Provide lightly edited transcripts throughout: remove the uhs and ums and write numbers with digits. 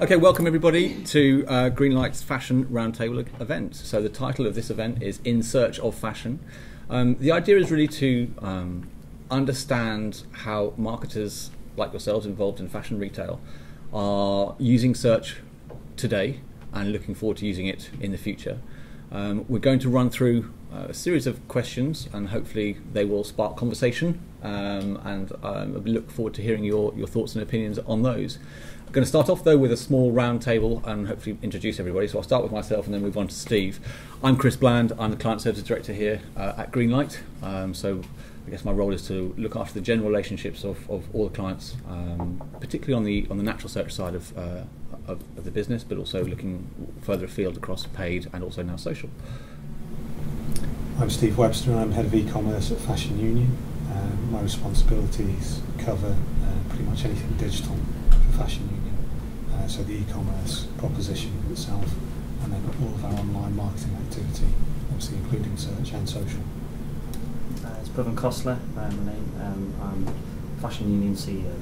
Okay, welcome everybody to Greenlight's Fashion Roundtable event. So the title of this event is In Search of Fashion. The idea is really to understand how marketers like yourselves involved in fashion retail are using search today and looking forward to using it in the future. We're going to run through a series of questions and hopefully they will spark conversation, and I look forward to hearing your thoughts and opinions on those. I'm going to start off though with a small round table and hopefully introduce everybody. So I'll start with myself and then move on to Steve. I'm Chris Bland, I'm the Client Services Director here at Greenlight. So I guess my role is to look after the general relationships of all the clients, particularly on the natural search side of the business, but also looking further afield across paid and also now social. I'm Steve Webster and I'm Head of Ecommerce at Fashion Union. My responsibilities cover pretty much anything digital for Fashion Union. So the e-commerce proposition itself and then all of our online marketing activity, obviously including search and social. It's Pawan Khosla, my name. I'm Fashion Union CEO.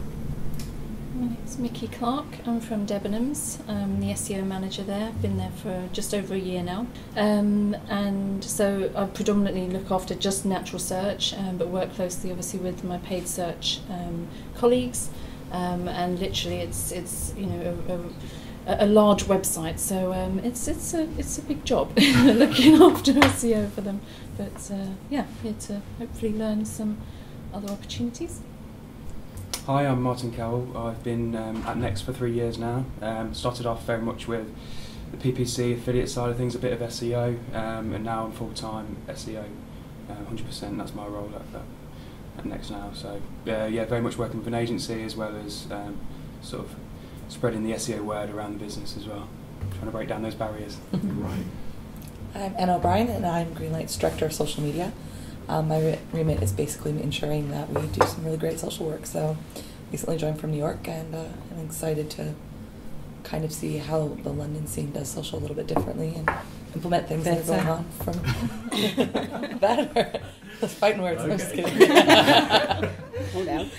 My name's Miki, Clarke. I'm from Debenhams. I'm the SEO manager there. I've been there for just over a year now. And so I predominantly look after just natural search, but work closely obviously with my paid search colleagues. And literally it's you know a large website, so it's a big job looking after SEO for them. But yeah, here to hopefully learn some other opportunities. Hi, I'm Martin Cowell. I've been at Next for 3 years now. Started off very much with the PPC affiliate side of things, a bit of SEO, and now I'm full-time SEO, 100%. That's my role at Next now. So yeah, very much working with an agency as well as sort of spreading the SEO word around the business as well, trying to break down those barriers. Right. I'm Anna O'Brien and I'm Greenlight's Director of Social Media. My remit is basically ensuring that we do some really great social work. So recently joined from New York and I'm excited to kind of see how the London scene does social a little bit differently and implement things that are going on from better. That's fighting words. Okay. I'm just kidding. Hold down.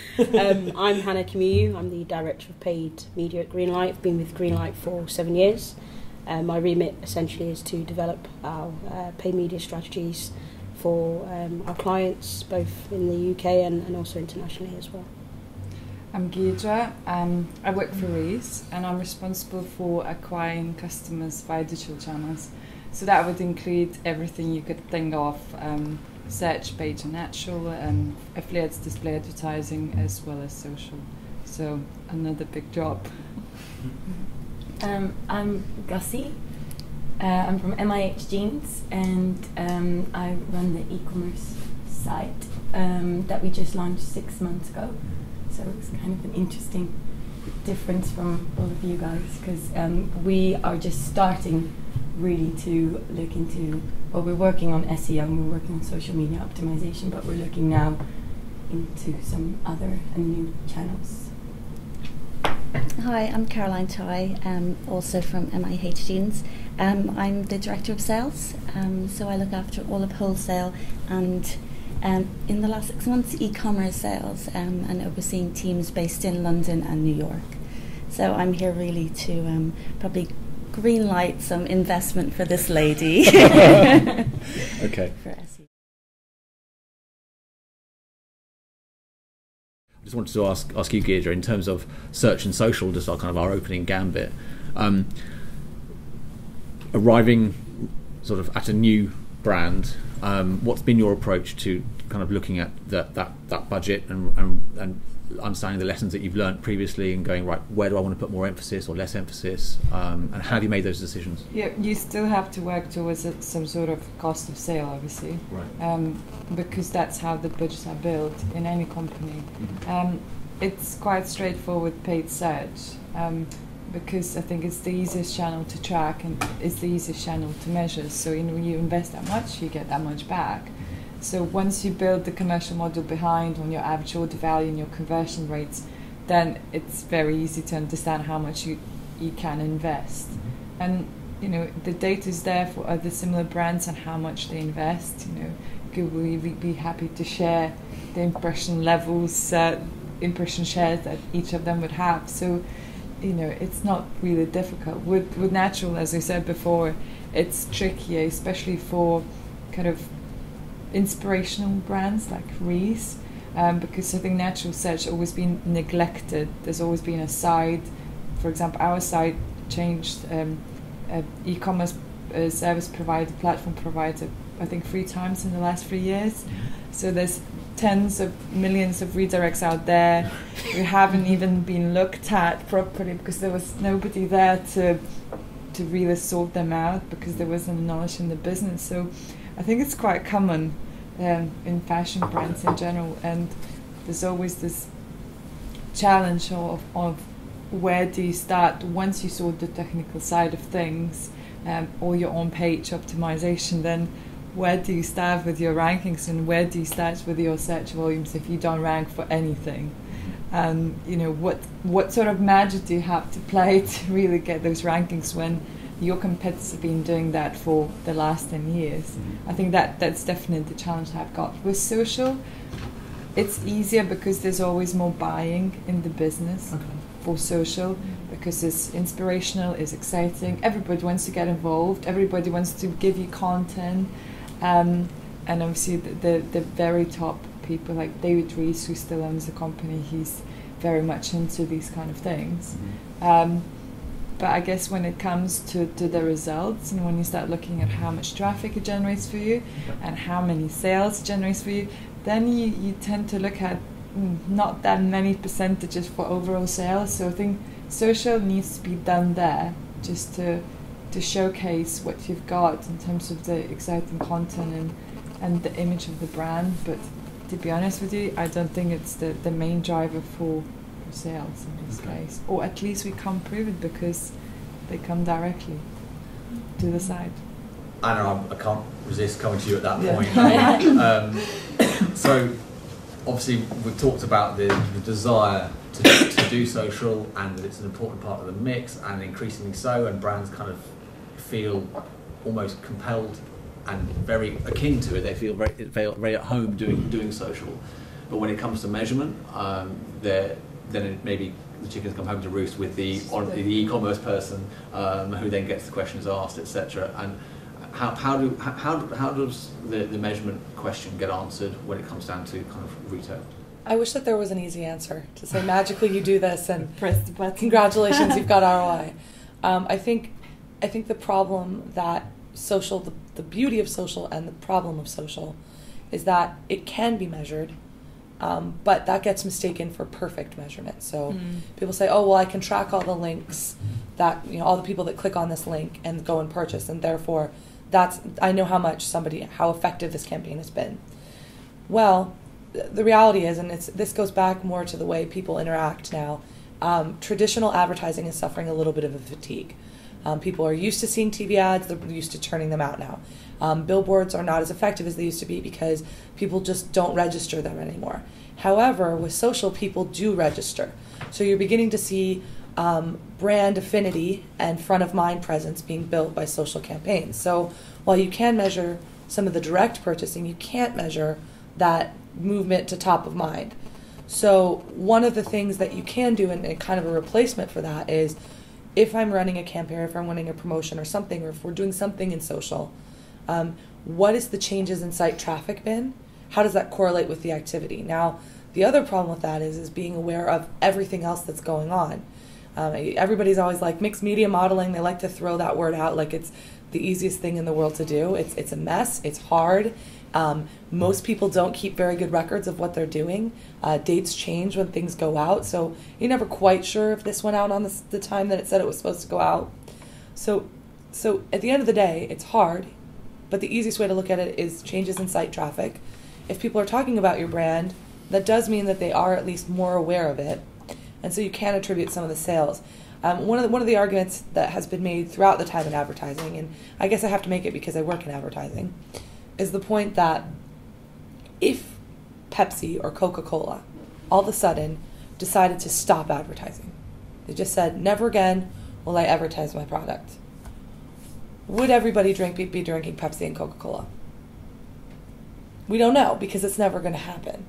I'm Hannah Kimuvu. I'm the Director of Paid Media at Greenlight. I've been with Greenlight for 7 years. My remit essentially is to develop our paid media strategies for our clients, both in the UK and also internationally as well. I'm Giedre. I work for Reiss and I'm responsible for acquiring customers via digital channels. So that would include everything you could think of, search, paid and natural, affiliates, display advertising as well as social. So another big job. I'm Guusje. I'm from MIH Jeans and I run the e-commerce site that we just launched 6 months ago. So it's kind of an interesting difference from all of you guys because we are just starting really to look into, well, we're working on SEO and we're working on social media optimization, but we're looking now into some other and new channels. Hi, I'm Caroline Ty, also from MIH Jeans. I'm the Director of Sales, so I look after all of wholesale and in the last 6 months e-commerce sales and overseeing teams based in London and New York. So I'm here really to probably greenlight some investment for this lady. Okay. For SEO. I just wanted to ask you, Giedre, in terms of search and social, just our kind of our opening gambit. Arriving sort of at a new brand, what's been your approach to kind of looking at that budget and understanding the lessons that you've learned previously and going, right, where do I want to put more emphasis or less emphasis, and how have you made those decisions? Yeah, you still have to work towards some sort of cost of sale, obviously, right? Because that's how the budgets are built in any company. Mm-hmm. It's quite straightforward paid search, because I think it's the easiest channel to track and it's the easiest channel to measure. So when you invest that much, you get that much back. So once you build the commercial model behind on your average order value and your conversion rates, then it's very easy to understand how much you can invest. And you know, the data is there for other similar brands and how much they invest. You know, Google will be happy to share the impression levels impression shares that each of them would have. So, you know, it's not really difficult. With natural, as I said before, it's trickier, especially for kind of inspirational brands like Reiss, because I think natural search has always been neglected. There's always been a side, for example, our site changed, e-commerce service provider, platform provider, I think 3 times in the last 3 years. So there's tens of millions of redirects out there. We haven't even been looked at properly because there was nobody there to really sort them out, because there wasn't knowledge in the business. So I think it's quite common in fashion brands in general, and there's always this challenge of where do you start once you sort the technical side of things, or your on-page optimization. Then where do you start with your rankings, and where do you start with your search volumes if you don't rank for anything? You know, what sort of magic do you have to play to really get those rankings when your competitors have been doing that for the last 10 years? I think that's definitely the challenge I've got. With social, it's easier because there's always more buying in the business for social, because it's inspirational, it's exciting, everybody wants to get involved, everybody wants to give you content, and obviously the very top people like David Reiss, who still owns the company, he's very much into these kind of things. But I guess when it comes to the results, and when you start looking at how much traffic it generates for you and how many sales it generates for you, then you tend to look at not that many percentages for overall sales. So I think social needs to be done there, just to showcase what you've got in terms of the exciting content and the image of the brand. But to be honest with you, I don't think it's the main driver for sales in this case. Or at least we can't prove it because they come directly to the site. I know, I can't resist coming to you at that point. So obviously we've talked about the desire to do social, and that it's an important part of the mix, and increasingly so, and brands kind of feel almost compelled and very akin to it. They feel very at home doing social. But when it comes to measurement, then maybe the chickens come home to roost with the e-commerce person, who then gets the questions asked, etc. And how does the measurement question get answered when it comes down to kind of retail? I wish that there was an easy answer to say magically you do this and press the button. Congratulations, you've got ROI. I think the problem that social, the beauty of social and the problem of social, is that it can be measured, but that gets mistaken for perfect measurement. So people say, oh, well, I can track all the links that, you know, all the people that click on this link and go and purchase, and therefore I know how effective this campaign has been. Well, the reality is, and this goes back more to the way people interact now, traditional advertising is suffering a little bit of a fatigue. People are used to seeing TV ads, they're used to turning them out now. Billboards are not as effective as they used to be because people just don't register them anymore. However, with social, people do register. So you're beginning to see brand affinity and front of mind presence being built by social campaigns. So while you can measure some of the direct purchasing, you can't measure that movement to top of mind. So one of the things that you can do, and kind of a replacement for that, is if I'm running a campaign, if I'm running a promotion or something, or if we're doing something in social, what is the changes in site traffic been? How does that correlate with the activity? Now, the other problem with that is being aware of everything else that's going on. Everybody's always like mixed media modeling. They like to throw that word out like it's the easiest thing in the world to do. It's a mess. It's hard. Most people don't keep very good records of what they're doing. Dates change when things go out, so you're never quite sure if this went out on the time that it said it was supposed to go out. So at the end of the day, it's hard, but the easiest way to look at it is changes in site traffic. If people are talking about your brand, that does mean that they are at least more aware of it, and so you can attribute some of the sales. One of the arguments that has been made throughout the time in advertising, and I guess I have to make it because I work in advertising, is the point that if Pepsi or Coca-Cola all of a sudden decided to stop advertising, they just said, never again will I advertise my product, would everybody be drinking Pepsi and Coca-Cola? We don't know, because it's never going to happen.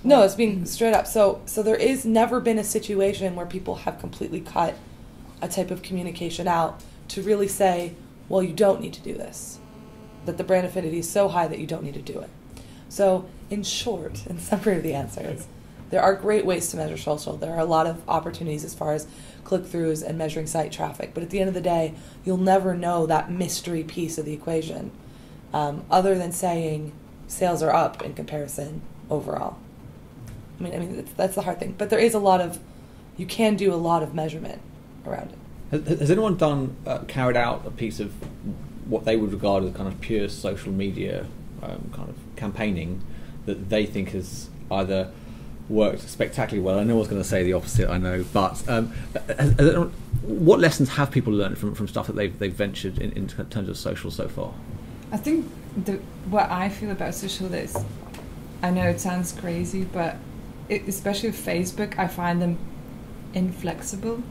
No, it's being straight up. So there is never been a situation where people have completely cut a type of communication out to really say, well, you don't need to do this. That the brand affinity is so high that you don't need to do it. So in short, in summary of the answer is, there are great ways to measure social. There are a lot of opportunities as far as click-throughs and measuring site traffic. But at the end of the day, you'll never know that mystery piece of the equation other than saying sales are up in comparison overall. I mean, that's the hard thing. But there is you can do a lot of measurement around it. Has anyone carried out a piece of what they would regard as kind of pure social media kind of campaigning that they think has either worked spectacularly well? I know I was going to say the opposite, I know, but what lessons have people learned from stuff that they've ventured in terms of social so far? I think what I feel about social is, I know it sounds crazy, but especially with Facebook, I find them inflexible.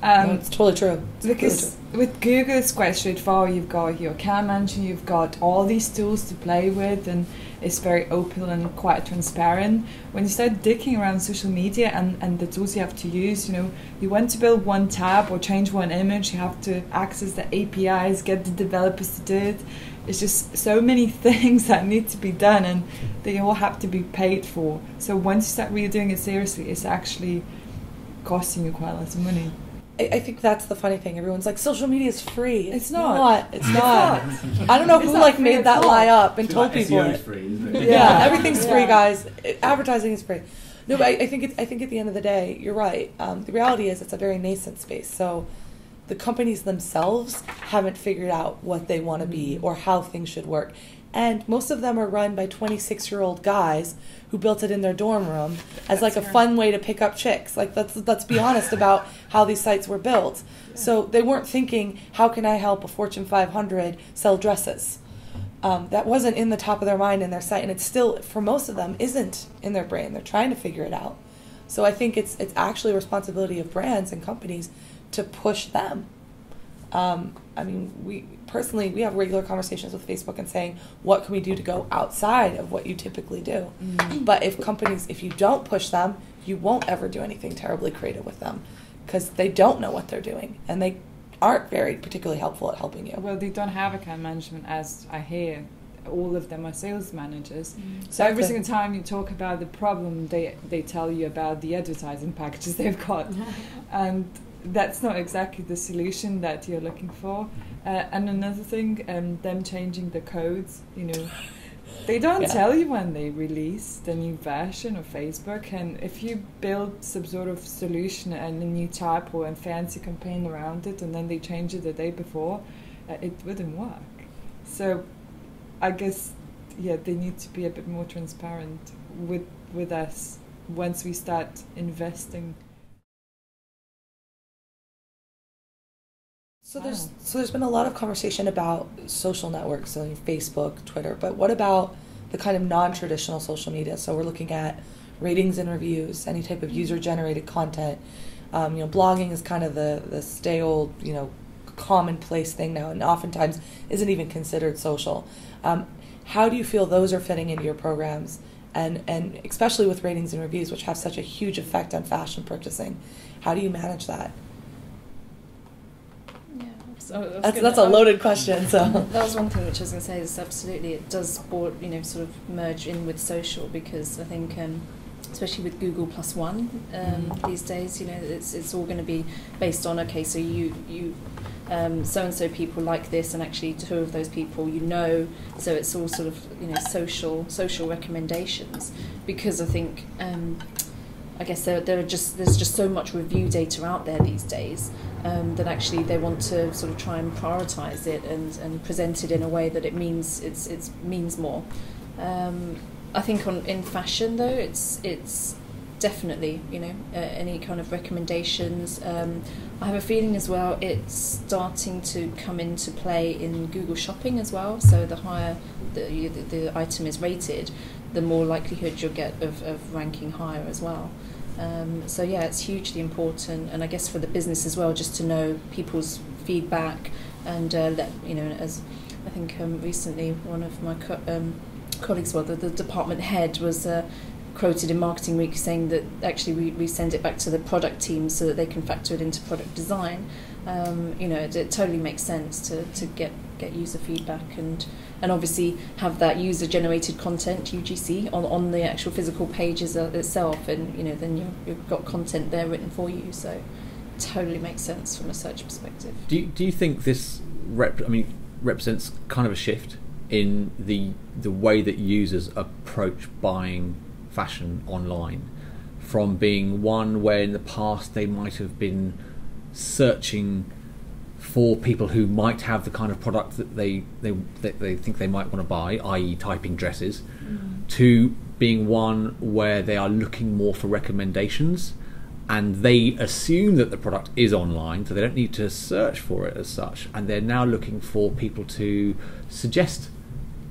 No, it's totally true. Because with Google, it's quite straightforward. You've got your account manager, you've got all these tools to play with, and it's very open and quite transparent. When you start digging around social media and the tools you have to use, you want to build one tab or change one image, you have to access the APIs, get the developers to do it. It's just so many things that need to be done, and they all have to be paid for. So once you start really doing it seriously, it's actually costing you quite a lot of money. I think that's the funny thing. Everyone's like, social media is free. It's not. It's not. I don't know who made that lie up and told people SEO is free, isn't it? Yeah, everything's free, guys. Advertising is free. No, but I think at the end of the day, you're right. The reality is it's a very nascent space. So the companies themselves haven't figured out what they want to be or how things should work. And most of them are run by 26-year-old guys who built it in their dorm room as like a fun way to pick up chicks. Like, let's be honest about how these sites were built. So they weren't thinking, how can I help a Fortune 500 sell dresses? That wasn't in the top of their mind in their site, and it's still, for most of them, isn't in their brain. They're trying to figure it out. So I think it's actually a responsibility of brands and companies to push them. I mean, we have regular conversations with Facebook and saying, what can we do to go outside of what you typically do? Mm-hmm. But if you don't push them, you won't ever do anything terribly creative with them because they don't know what they're doing and they aren't very particularly helpful at helping you. Well, they don't have account management, as I hear. All of them are sales managers. Mm-hmm. So every single time you talk about the problem, they tell you about the advertising packages they've got. And that's not exactly the solution that you're looking for. And another thing, them changing the codes, they don't tell you when they release the new version of Facebook, and if you build some sort of solution and a new type or a fancy campaign around it and then they change it the day before, it wouldn't work. So I guess, they need to be a bit more transparent with us once we start investing. So there's been a lot of conversation about social networks, so Facebook, Twitter, but what about the kind of non-traditional social media? So we're looking at ratings and reviews, any type of user-generated content. Blogging is kind of the stale, commonplace thing now, and oftentimes isn't even considered social. How do you feel those are fitting into your programs, and especially with ratings and reviews, which have such a huge effect on fashion purchasing? How do you manage that? So that's a loaded question. So that was one thing which I was going to say is absolutely it does sort of merge in with social, because I think especially with Google +1 these days, it's all going to be based on, okay, so you so and so people like this, and actually two of those people so it's all sort of social recommendations, because I think I guess there's just so much review data out there these days that actually they want to sort of try and prioritise it and present it in a way that it means means more. I think in fashion though, it's definitely any kind of recommendations. I have a feeling as well it's starting to come into play in Google Shopping as well. So the higher the item is rated, the more likelihood you'll get of ranking higher as well. So it's hugely important, and I guess for the business as well, just to know people's feedback and as I think recently one of my colleagues, well, the department head was quoted in Marketing Week saying that actually we send it back to the product team so that they can factor it into product design. It totally makes sense to get user feedback and obviously have that user generated content UGC on the actual physical pages itself, and then you've got content there written for you. So totally makes sense from a search perspective. Do you think this represents kind of a shift in the way that users approach buying fashion online, from being one where in the past they might have been searching for people who might have the kind of product that they think they might want to buy, i.e. typing dresses, to being one where they are looking more for recommendations, and they assume that the product is online, so they don't need to search for it as such, and they're now looking for people to suggest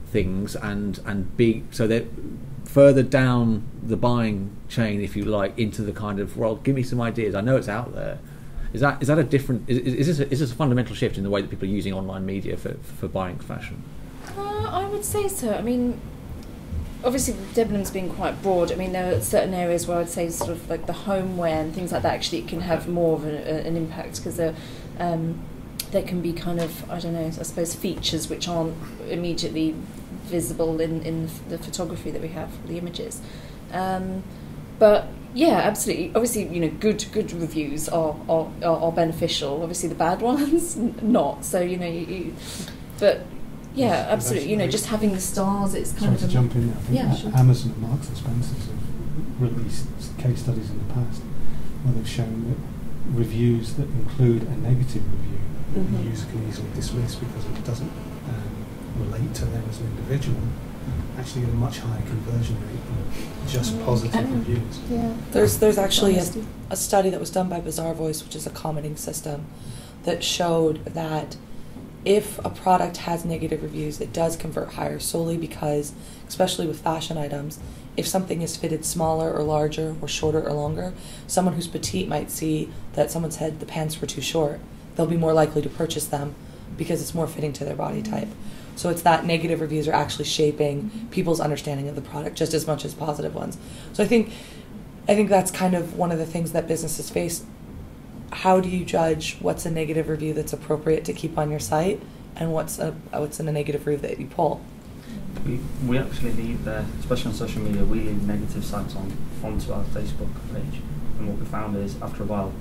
things and be, so they're further down the buying chain, if you like, into the kind of, well, give me some ideas, I know it's out there. Is that a different, is this a fundamental shift in the way that people are using online media for buying fashion? I would say so. I mean, obviously Debenhams being quite broad, I mean there are certain areas where I'd say sort of like the homeware and things like that actually can have more of an impact, because there can be kind of, I don't know, I suppose features which aren't immediately visible in the photography that we have, the images. But yeah, absolutely. Obviously, good reviews are beneficial. Obviously, the bad ones not. So but yeah, absolutely. Just having the stars, it's kind of. To jump in there, I think sure. Amazon and Marks and Spencer's have released case studies in the past where they've shown that reviews that include a negative review, the user can easily dismiss because it doesn't relate to them as an individual, actually get a much higher conversion rate than just positive reviews. Yeah. There's actually a study that was done by Bazaar Voice, which is a commenting system, that showed that if a product has negative reviews, it does convert higher, solely because, especially with fashion items, if something is fitted smaller or larger or shorter or longer, someone who's petite might see that someone said the pants were too short. They'll be more likely to purchase them because it's more fitting to their body type. So it's that negative reviews are actually shaping people's understanding of the product just as much as positive ones. So I think that's kind of one of the things that businesses face. How do you judge what's a negative review that's appropriate to keep on your site, and what's in a negative review that you pull? We actually leave especially on social media, we leave negative sites onto our Facebook page, and what we found is after a while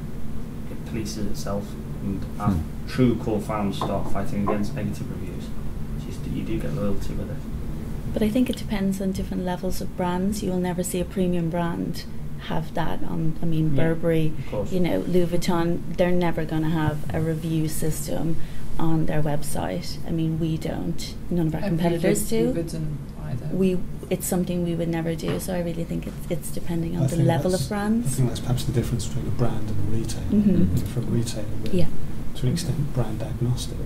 it polices itself, and our true core fans start fighting against negative reviews. You do get loyalty with it. But I think it depends on different levels of brands. You will never see a premium brand have that on, Burberry, Louis Vuitton, they're never going to have a review system on their website. We don't. None of our competitors do. It's something we would never do. So I really think it's depending on the level of brands. I think that's perhaps the difference between a brand and a retailer. For a retailer, we're to an extent brand agnostic.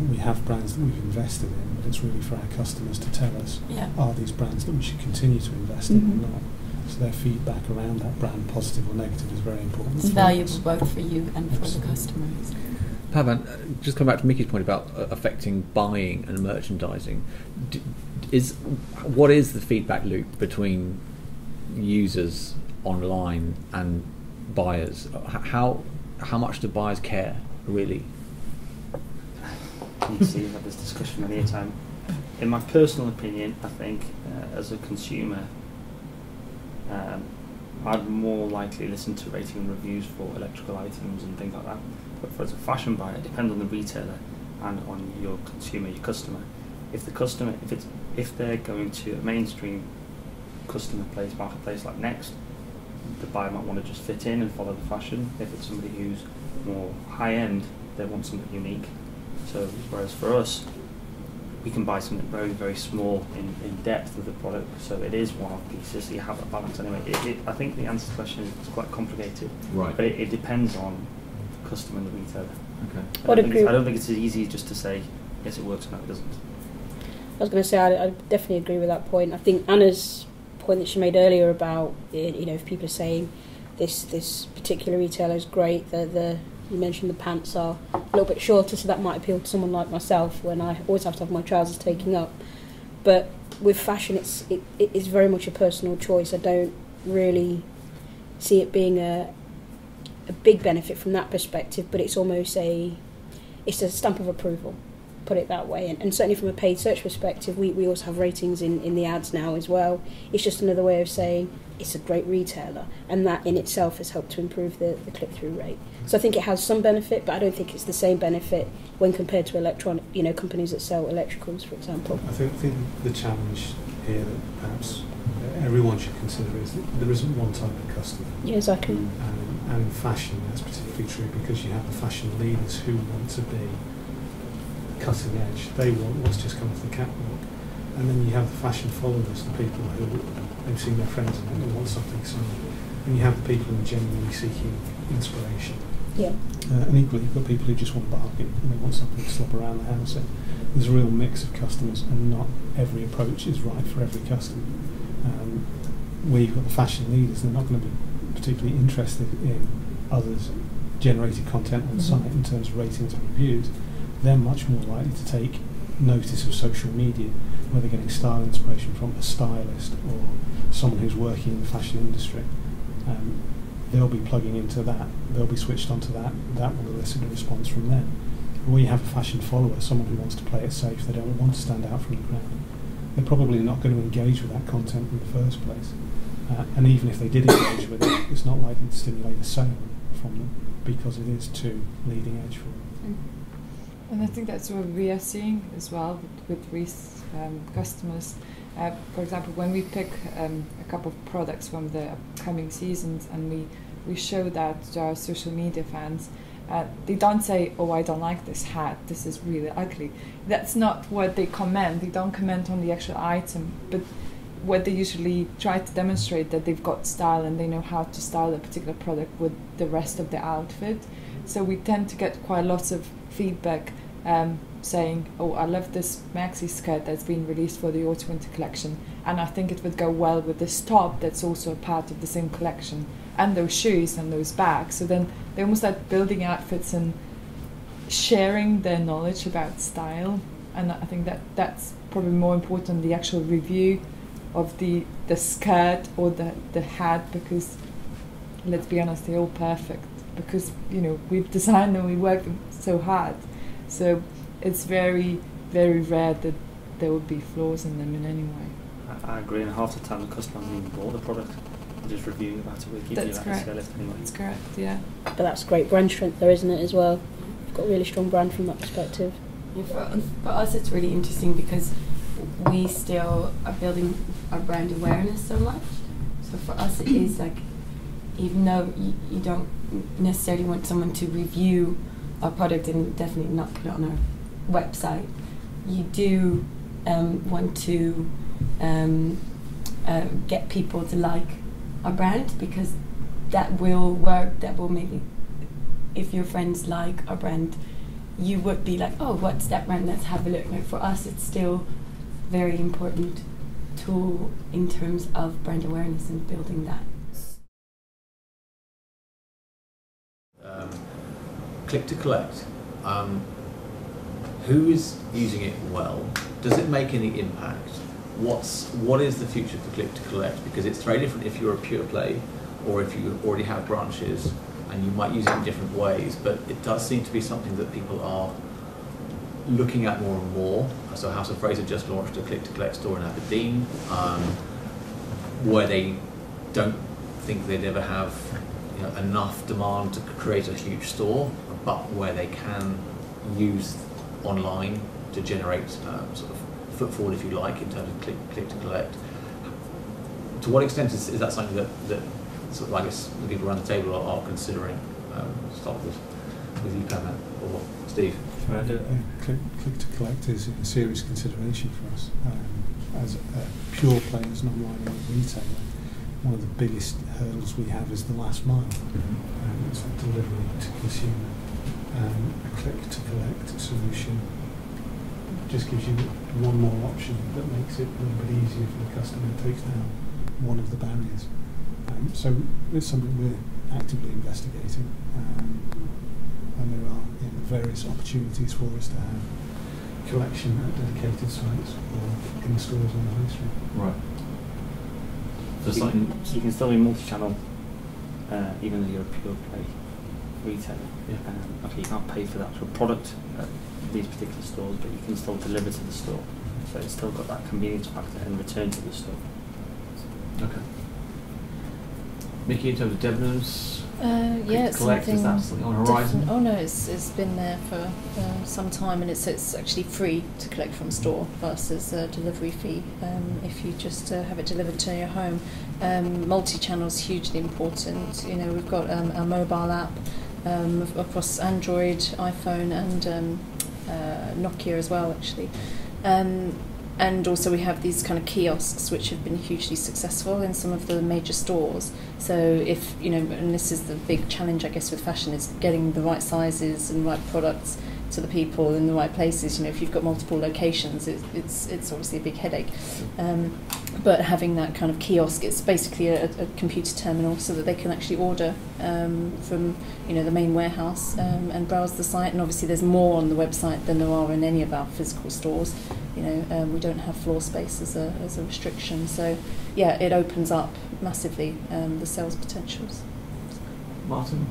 We have brands that we've invested in, but it's really for our customers to tell us, are these brands that we should continue to invest in or not? So their feedback around that brand, positive or negative, is very important. It's valuable both for you and for the customers. Pawan, just come back to Miki's point about affecting buying and merchandising. What is the feedback loop between users online and buyers? How much do buyers care, really? You see, we've had this discussion many a time. In my personal opinion, I think as a consumer, I'd more likely listen to rating and reviews for electrical items and things like that. But for as a fashion buyer, it depends on the retailer and on your consumer, your customer. If they're going to a mainstream customer place, marketplace like Next, the buyer might want to just fit in and follow the fashion. If it's somebody who's more high end, they want something unique. So whereas for us, we can buy something very, very small in depth of the product, so it is one-off pieces, so you have that balance anyway. I think the answer to the question is quite complicated, right? But it depends on the customer and the retailer. Okay. I don't think it's as easy just to say, yes, it works, no, it doesn't. I was going to say, I definitely agree with that point. I think Anna's point that she made earlier about, if people are saying this particular retailer is great, you mentioned the pants are a little bit shorter, so that might appeal to someone like myself when I always have to have my trousers taken up. But with fashion, it is very much a personal choice. I don't really see it being a big benefit from that perspective, but it's almost a stamp of approval, put it that way. And certainly from a paid search perspective, we also have ratings in the ads now as well. It's just another way of saying it's a great retailer, and that in itself has helped to improve the click-through rate. So I think it has some benefit, but I don't think it's the same benefit when compared to electronic, companies that sell electricals, for example. I think the challenge here that perhaps everyone should consider is that there isn't one type of customer. Yeah, exactly. And in fashion, that's particularly true because you have the fashion leaders who want to be cutting edge. They want what's just come off the catwalk. And then you have the fashion followers, the people who they've seen their friends in it and they want something similar. And you have the people who are genuinely seeking inspiration. Yeah. And equally, you've got people who just want to bargain and they want something to slop around the house in. There's a real mix of customers, and not every approach is right for every customer. Where you've got the fashion leaders, they're not going to be particularly interested in others generated content on the site in terms of ratings and reviews. They're much more likely to take notice of social media, where they're getting style inspiration from a stylist or someone who's working in the fashion industry. They'll be plugging into that, they'll be switched onto that, that will elicit a response from them. Or you have a fashion follower, someone who wants to play it safe, they don't want to stand out from the crowd. They're probably not going to engage with that content in the first place. And even if they did engage with it, it's not likely to stimulate a sale from them because it is too leading edge for them. And I think that's what we are seeing as well with Reiss customers. For example, when we pick a couple of products from the upcoming seasons and we show that to our social media fans, they don't say, oh, I don't like this hat, this is really ugly. That's not what they comment. They don't comment on the actual item, but what they usually try to demonstrate that they've got style and they know how to style a particular product with the rest of the outfit. So we tend to get quite lots of feedback saying, oh, I love this maxi skirt that's been released for the autumn-winter collection, and I think it would go well with this top that's also a part of the same collection, and those shoes and those bags. So then they almost like building outfits and sharing their knowledge about style, and I think that's probably more important than the actual review of the skirt or the hat, because let's be honest, they're all perfect because we've designed them, we worked them so hard. So it's very, very rare that there would be flaws in them in any way. I agree, and half the time the customer hasn't even bought the product. They just review about it, we give you that SEO list anyway. That's correct, yeah. But that's great brand strength though, isn't it, as well? You've got a really strong brand from that perspective. Yeah, for us it's really interesting because we still are building our brand awareness so much. So for us it is like, even though you don't necessarily want someone to review our product and definitely not put it on our website, you do want to get people to like our brand, because that will work, that will maybe, if your friends like our brand, you would be like, oh, what's that brand, let's have a look. Like for us it's still very important tool in terms of brand awareness and building that. Click to collect. Who is using it well? Does it make any impact? What is the future for click to collect? Because it's very different if you're a pure play or if you already have branches, and you might use it in different ways, but it does seem to be something that people are looking at more and more. So House of Fraser just launched a click to collect store in Aberdeen, where they don't think they'd ever have enough demand to create a huge store, but where they can use online to generate sort of footfall, if you like, in terms of click to collect. To what extent is that something that sort of, I guess, the people around the table are considering? Start with you, Pawan, or Steve. Click to collect is a serious consideration for us. As a pure play, as an online retailer, one of the biggest hurdles we have is the last mile. It's the delivery to consumer. A click to collect solution just gives you one more option that makes it a little bit easier for the customer. It takes down one of the barriers. So it's something we're actively investigating, and there are various opportunities for us to have collection at dedicated sites or in stores on the high street. Right. So So you can still be multi-channel, even though you're a pure play retailer. Yeah. Okay, you can't pay for the actual product at these particular stores, but you can still deliver to the store. So it's still got that convenience factor and return to the store. Okay. Miki, in terms of Debenhams, Yeah, it's collect, is that something on the horizon? Oh no, it's been there for some time, and it's actually free to collect from store versus a delivery fee if you just have it delivered to your home. Multi-channel is hugely important. You know, we've got our mobile app across Android, iPhone, and Nokia as well, actually. And also we have these kind of kiosks which have been hugely successful in some of the major stores. So if, you know, and this is the big challenge I guess with fashion, is getting the right sizes and right products to the people in the right places. You know, if you've got multiple locations, it's obviously a big headache. But having that kind of kiosk, it's basically a computer terminal so that they can actually order from, you know, the main warehouse and browse the site. And obviously there's more on the website than there are in any of our physical stores. You know, we don't have floor space as a restriction. So yeah, it opens up massively the sales potentials. Martin?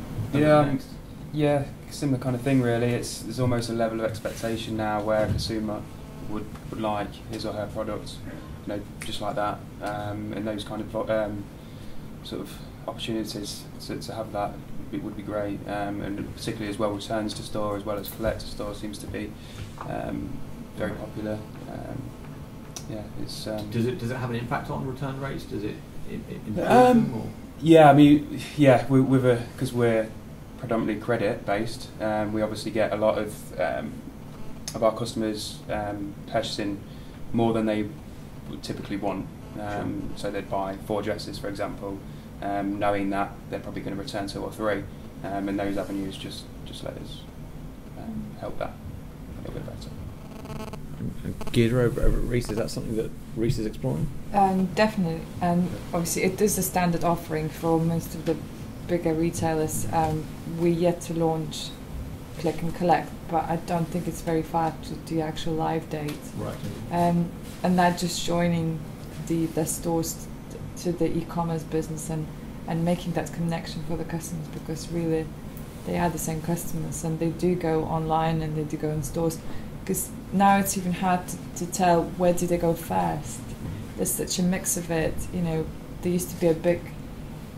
Yeah, similar kind of thing really. There's almost a level of expectation now where a consumer would like his or her product, you know, just like that, and those kind of sort of opportunities to have that would be great, and particularly as well returns to store as well as collect to store seems to be very popular. Yeah, it's. Does it have an impact on return rates? Does it improve them? Or? Yeah, I mean, yeah, because we're predominantly credit based. We obviously get a lot of our customers purchasing more than they would typically want. So they'd buy 4 dresses, for example, knowing that they're probably going to return 2 or 3, and those avenues just let us help that a little bit better. Giedre over at Reiss, is that something that Reiss is exploring? Definitely, and obviously it is a standard offering for most of the bigger retailers. We're yet to launch click and collect, but I don't think it's very far to the actual live date. Right. And that just joining the stores to the e-commerce business and making that connection for the customers, because really they are the same customers and they do go online and they do go in stores. Because now it's even hard to tell where do they go first. There's such a mix of it. You know, there used to be a big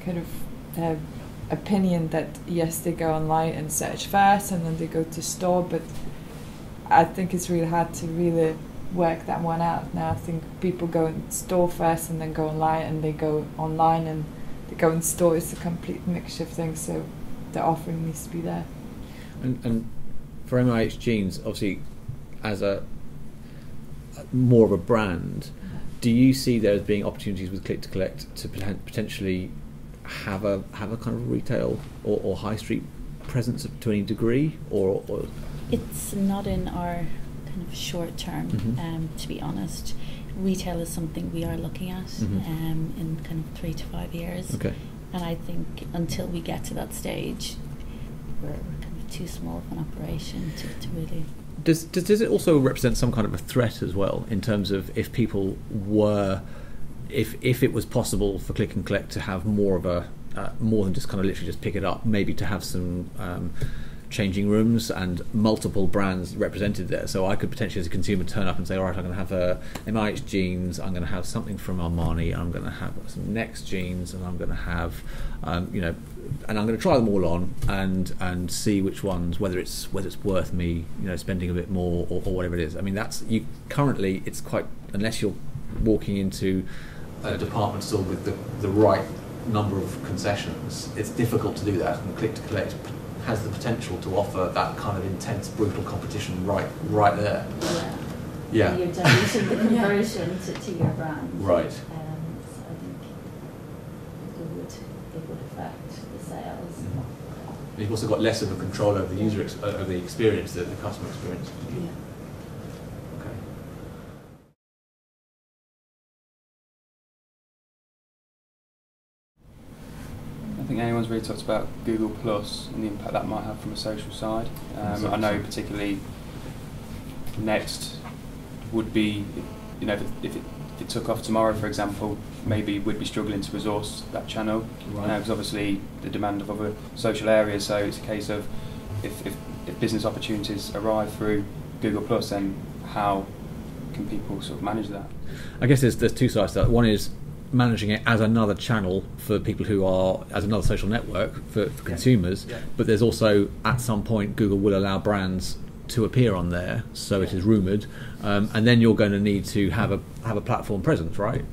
kind of opinion that yes, they go online and search first and then they go to store, but I think it's really hard to really work that one out now. I think people go in store first and then go online, and they go online and they go in store. It's a complete mixture of things, so the offering needs to be there. And for MIH Jeans, obviously, as a more of a brand, do you see there as being opportunities with Click to Collect to potentially have a kind of retail or high street presence to any degree, or? It's not in our kind of short term, to be honest. Retail is something we are looking at in kind of 3 to 5 years. Okay. And I think until we get to that stage, we're kind of too small of an operation to really. Does it also represent some kind of a threat as well, in terms of if people were, if it was possible for Click and Collect to have more of a more than just kind of literally just pick it up, maybe to have some changing rooms and multiple brands represented there. So I could potentially, as a consumer, turn up and say, all right, I'm going to have a MIH Jeans, I'm going to have something from Armani, I'm going to have some Next Jeans, and I'm going to have, and I'm going to try them all on and see which ones, whether it's worth me, spending a bit more or whatever it is. I mean, that's currently it's quite, unless you're walking into a department store with the right number of concessions, it's difficult to do that. And Click to Collect has the potential to offer that kind of intense, brutal competition right there. Yeah. You're diluting the conversion to your brand. Right. So I think it would affect the sales. Mm-hmm. You've also got less of a control over the user over the experience, the customer experience. Yeah. Okay. I think anyone's really talked about Google Plus and the impact that might have from a social side. I know particularly next would be, you know, if it took off tomorrow, for example, maybe we'd be struggling to resource that channel, because obviously the demand of other social areas. So it's a case of if business opportunities arrive through Google Plus, then how can people sort of manage that? I guess there's two sides to that. One is managing it as another channel for people who are, as another social network for consumers, but there's also, at some point, Google will allow brands to appear on there, so it is rumoured, and then you're going to need to have a platform presence, right?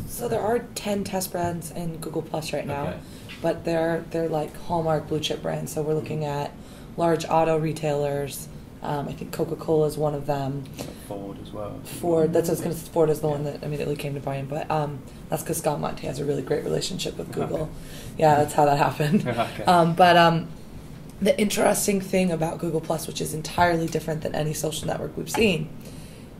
So there are 10 test brands in Google Plus right now, but they're like hallmark blue chip brands. So we're looking at large auto retailers. I think Coca-Cola is one of them. Ford as well. Ford. That's what I was going to. Ford is the one that immediately came to mind, but that's because Scott Monty has a really great relationship with Google. Okay. Yeah, that's how that happened. Okay. The interesting thing about Google Plus, which is entirely different than any social network we've seen,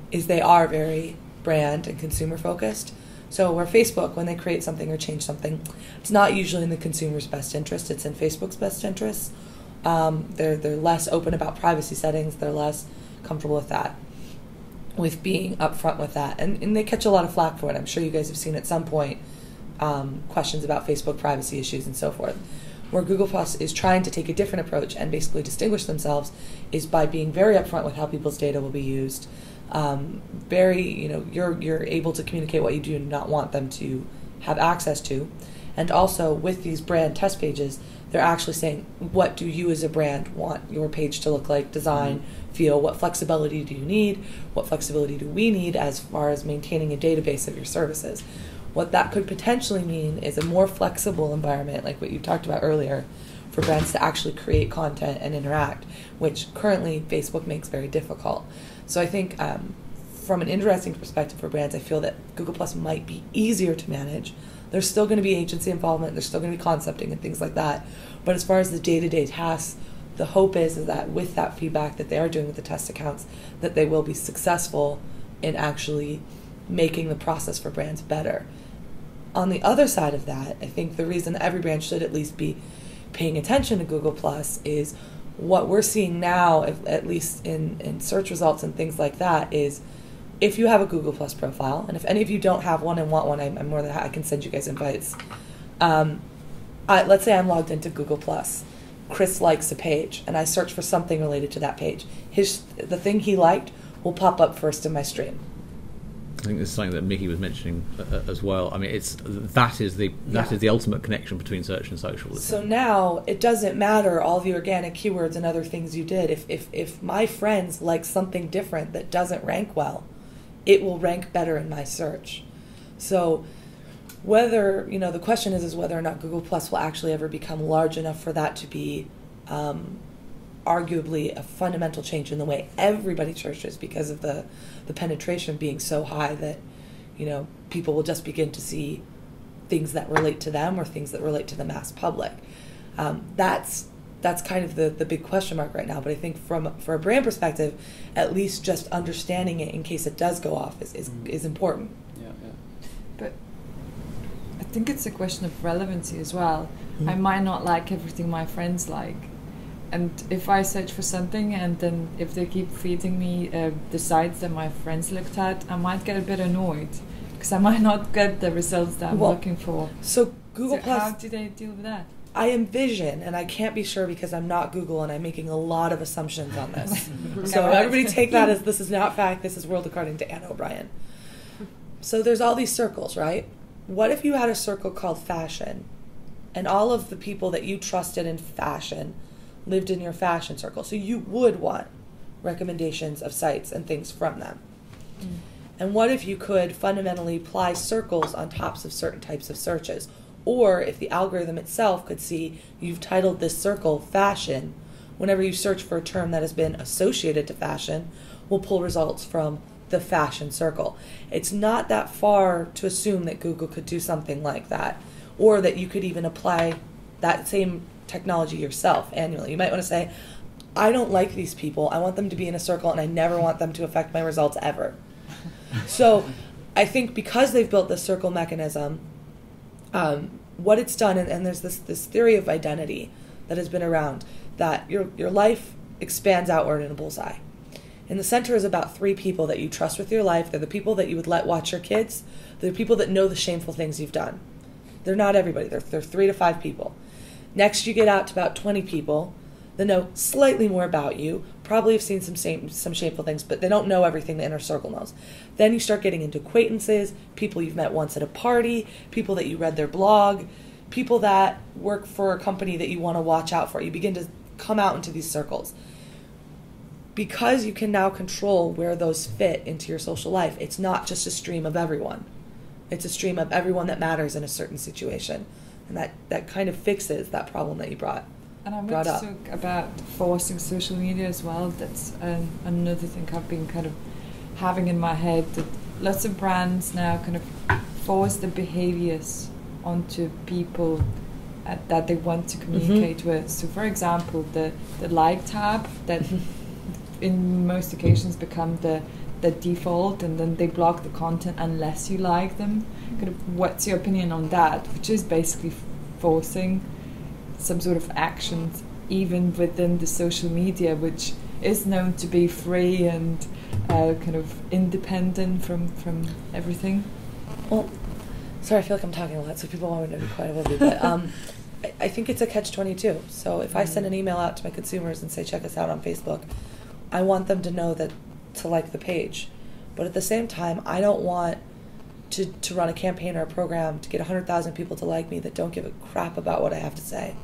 is they are very brand and consumer focused. So where Facebook, when they create something or change something, it's not usually in the consumer's best interest, it's in Facebook's best interest. They're less open about privacy settings, they're less comfortable with that, with being upfront with that. And they catch a lot of flack for it. I'm sure you guys have seen at some point questions about Facebook privacy issues and so forth. Where Google Plus is trying to take a different approach and basically distinguish themselves is by being very upfront with how people's data will be used. You're able to communicate what you do not want them to have access to. And also with these brand test pages, they're actually saying, what do you as a brand want your page to look like, design, feel, what flexibility do you need, what flexibility do we need as far as maintaining a database of your services. What that could potentially mean is a more flexible environment, like what you talked about earlier, for brands to actually create content and interact, which currently Facebook makes very difficult. So I think from an interesting perspective for brands, I feel that Google Plus might be easier to manage. There's still going to be agency involvement, there's still going to be concepting and things like that. But as far as the day-to-day tasks, the hope is that with that feedback that they are doing with the test accounts, that they will be successful in actually making the process for brands better. On the other side of that, I think the reason every brand should at least be paying attention to Google Plus is what we're seeing now, at least in search results and things like that, is if you have a Google Plus profile, and if any of you don't have one and want one, I'm more than happy, I can send you guys invites. Let's say I'm logged into Google Plus. Chris likes a page, and I search for something related to that page. The thing he liked will pop up first in my stream. I think this is something that Miki was mentioning as well. I mean, that is the ultimate connection between search and social. So now it doesn't matter all the organic keywords and other things you did. If my friends like something different that doesn't rank well, it will rank better in my search. So whether, the question is whether or not Google Plus will actually ever become large enough for that to be arguably a fundamental change in the way everybody searches, because of the penetration being so high that people will just begin to see things that relate to them or things that relate to the mass public. That's kind of the big question mark right now. But I think for a brand perspective, at least just understanding it in case it does go off is important. Yeah. But I think it's a question of relevancy as well. I might not like everything my friends like. And if I search for something and then if they keep feeding me the sites that my friends looked at, I might get a bit annoyed because I might not get the results that I'm looking for. So Google Plus, how do they deal with that? I envision, and I can't be sure because I'm not Google and I'm making a lot of assumptions on this. So everybody take that as this is not fact, this is world according to Anna O'Brien. So there's all these circles, right? What if you had a circle called fashion and all of the people that you trusted in fashion lived in your fashion circle? So you would want recommendations of sites and things from them. And what if you could fundamentally apply circles on tops of certain types of searches? Or if the algorithm itself could see you've titled this circle fashion, whenever you search for a term that has been associated to fashion, we'll pull results from the fashion circle. It's not that far to assume that Google could do something like that, or that you could even apply that same technology yourself annually. You might want to say, I don't like these people, I want them to be in a circle and I never want them to affect my results ever. So I think because they've built this circle mechanism, what it's done, and there's this theory of identity that has been around, that your life expands outward in a bullseye. In the center is about 3 people that you trust with your life. They're the people that you would let watch your kids. They're the people that know the shameful things you've done. They're not everybody. They're 3 to 5 people. Next, you get out to about 20 people that know slightly more about you, probably have seen some shameful things, but they don't know everything the inner circle knows. Then you start getting into acquaintances, people you've met once at a party, people that you read their blog, people that work for a company that you want to watch out for. You begin to come out into these circles. Because you can now control where those fit into your social life, it's not just a stream of everyone. It's a stream of everyone that matters in a certain situation. And that kind of fixes that problem that you brought And I would up. talk about forcing social media as well. That's another thing I've been kind of having in my head, that lots of brands now kind of force the behaviors onto people that they want to communicate with. So for example, the like tab that in most occasions become the default, and then they block the content unless you like them. Kind of, what's your opinion on that? Which is basically forcing some sort of actions even within the social media, which is known to be free and kind of independent from everything. Well, sorry, I feel like I'm talking a lot, so people want me to be quiet a little bit. But I think it's a catch-22. So if I send an email out to my consumers and say, check us out on Facebook, I want them to know that to like the page. But at the same time, I don't want to run a campaign or a program to get 100,000 people to like me that don't give a crap about what I have to say.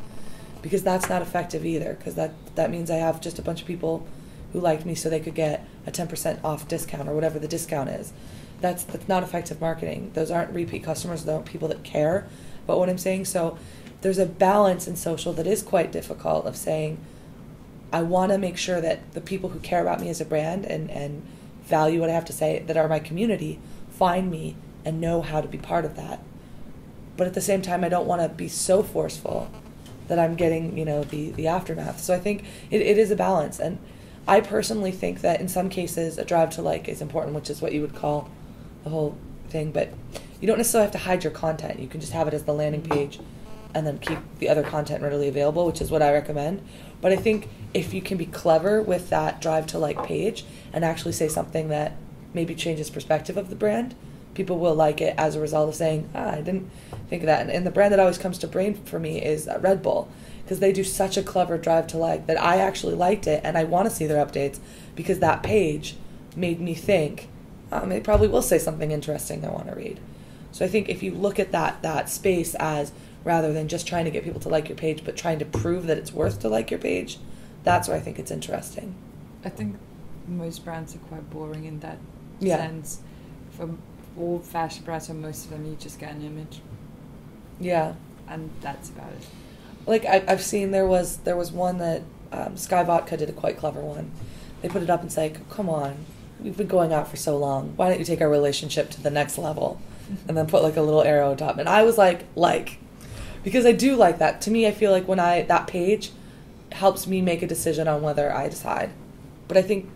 Because that's not effective either, because that means I have just a bunch of people who liked me so they could get a 10% off discount or whatever the discount is. That's not effective marketing. Those aren't repeat customers. Those aren't people that care about what I'm saying. So there's a balance in social that is quite difficult of saying, I want to make sure that the people who care about me as a brand and value what I have to say, that are my community, find me and know how to be part of that. But at the same time, I don't want to be so forceful that I'm getting, the aftermath. So I think it is a balance. And I personally think that in some cases, a drive to like is important, which is what you would call the whole thing. But you don't necessarily have to hide your content. You can just have it as the landing page and then keep the other content readily available, which is what I recommend. But I think if you can be clever with that drive to like page and actually say something that maybe changes perspective of the brand, people will like it as a result of saying, I didn't think of that. And the brand that always comes to brain for me is Red Bull, because they do such a clever drive to like that I actually liked it and I want to see their updates because that page made me think, they probably will say something interesting I want to read. So I think if you look at that space as rather than just trying to get people to like your page, but trying to prove that it's worth to like your page, that's where I think it's interesting. I think most brands are quite boring in that sense. For all fashion brands, or most of them, you just get an image. Yeah. And that's about it. Like I've seen there was one that Sky Vodka did a quite clever one. They put it up and say, come on, we've been going out for so long. Why don't you take our relationship to the next level? And then put like a little arrow on top. And I was like, because I do like that. To me, I feel like when that page helps me make a decision on whether I decide. But I think,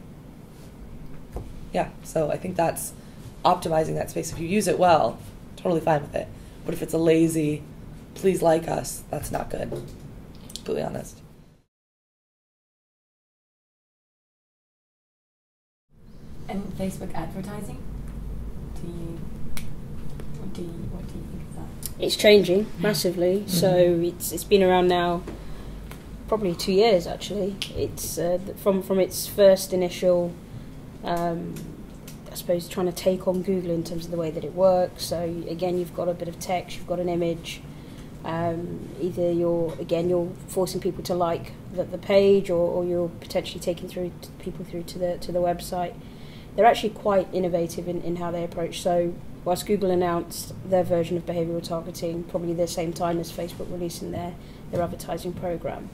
so I think that's optimizing that space. If you use it well, totally fine with it. But if it's a lazy, please like us, that's not good. Completely honest. And Facebook advertising? What do you think of that? It's changing massively. So it's been around now probably 2 years actually. It's from its first initial I suppose trying to take on Google in terms of the way that it works. So again, you've got a bit of text, you've got an image. Either you're forcing people to like the page, or you're potentially taking people through to the website. They're actually quite innovative in how they approach. So whilst Google announced their version of behavioural targeting probably the same time as Facebook releasing their advertising program,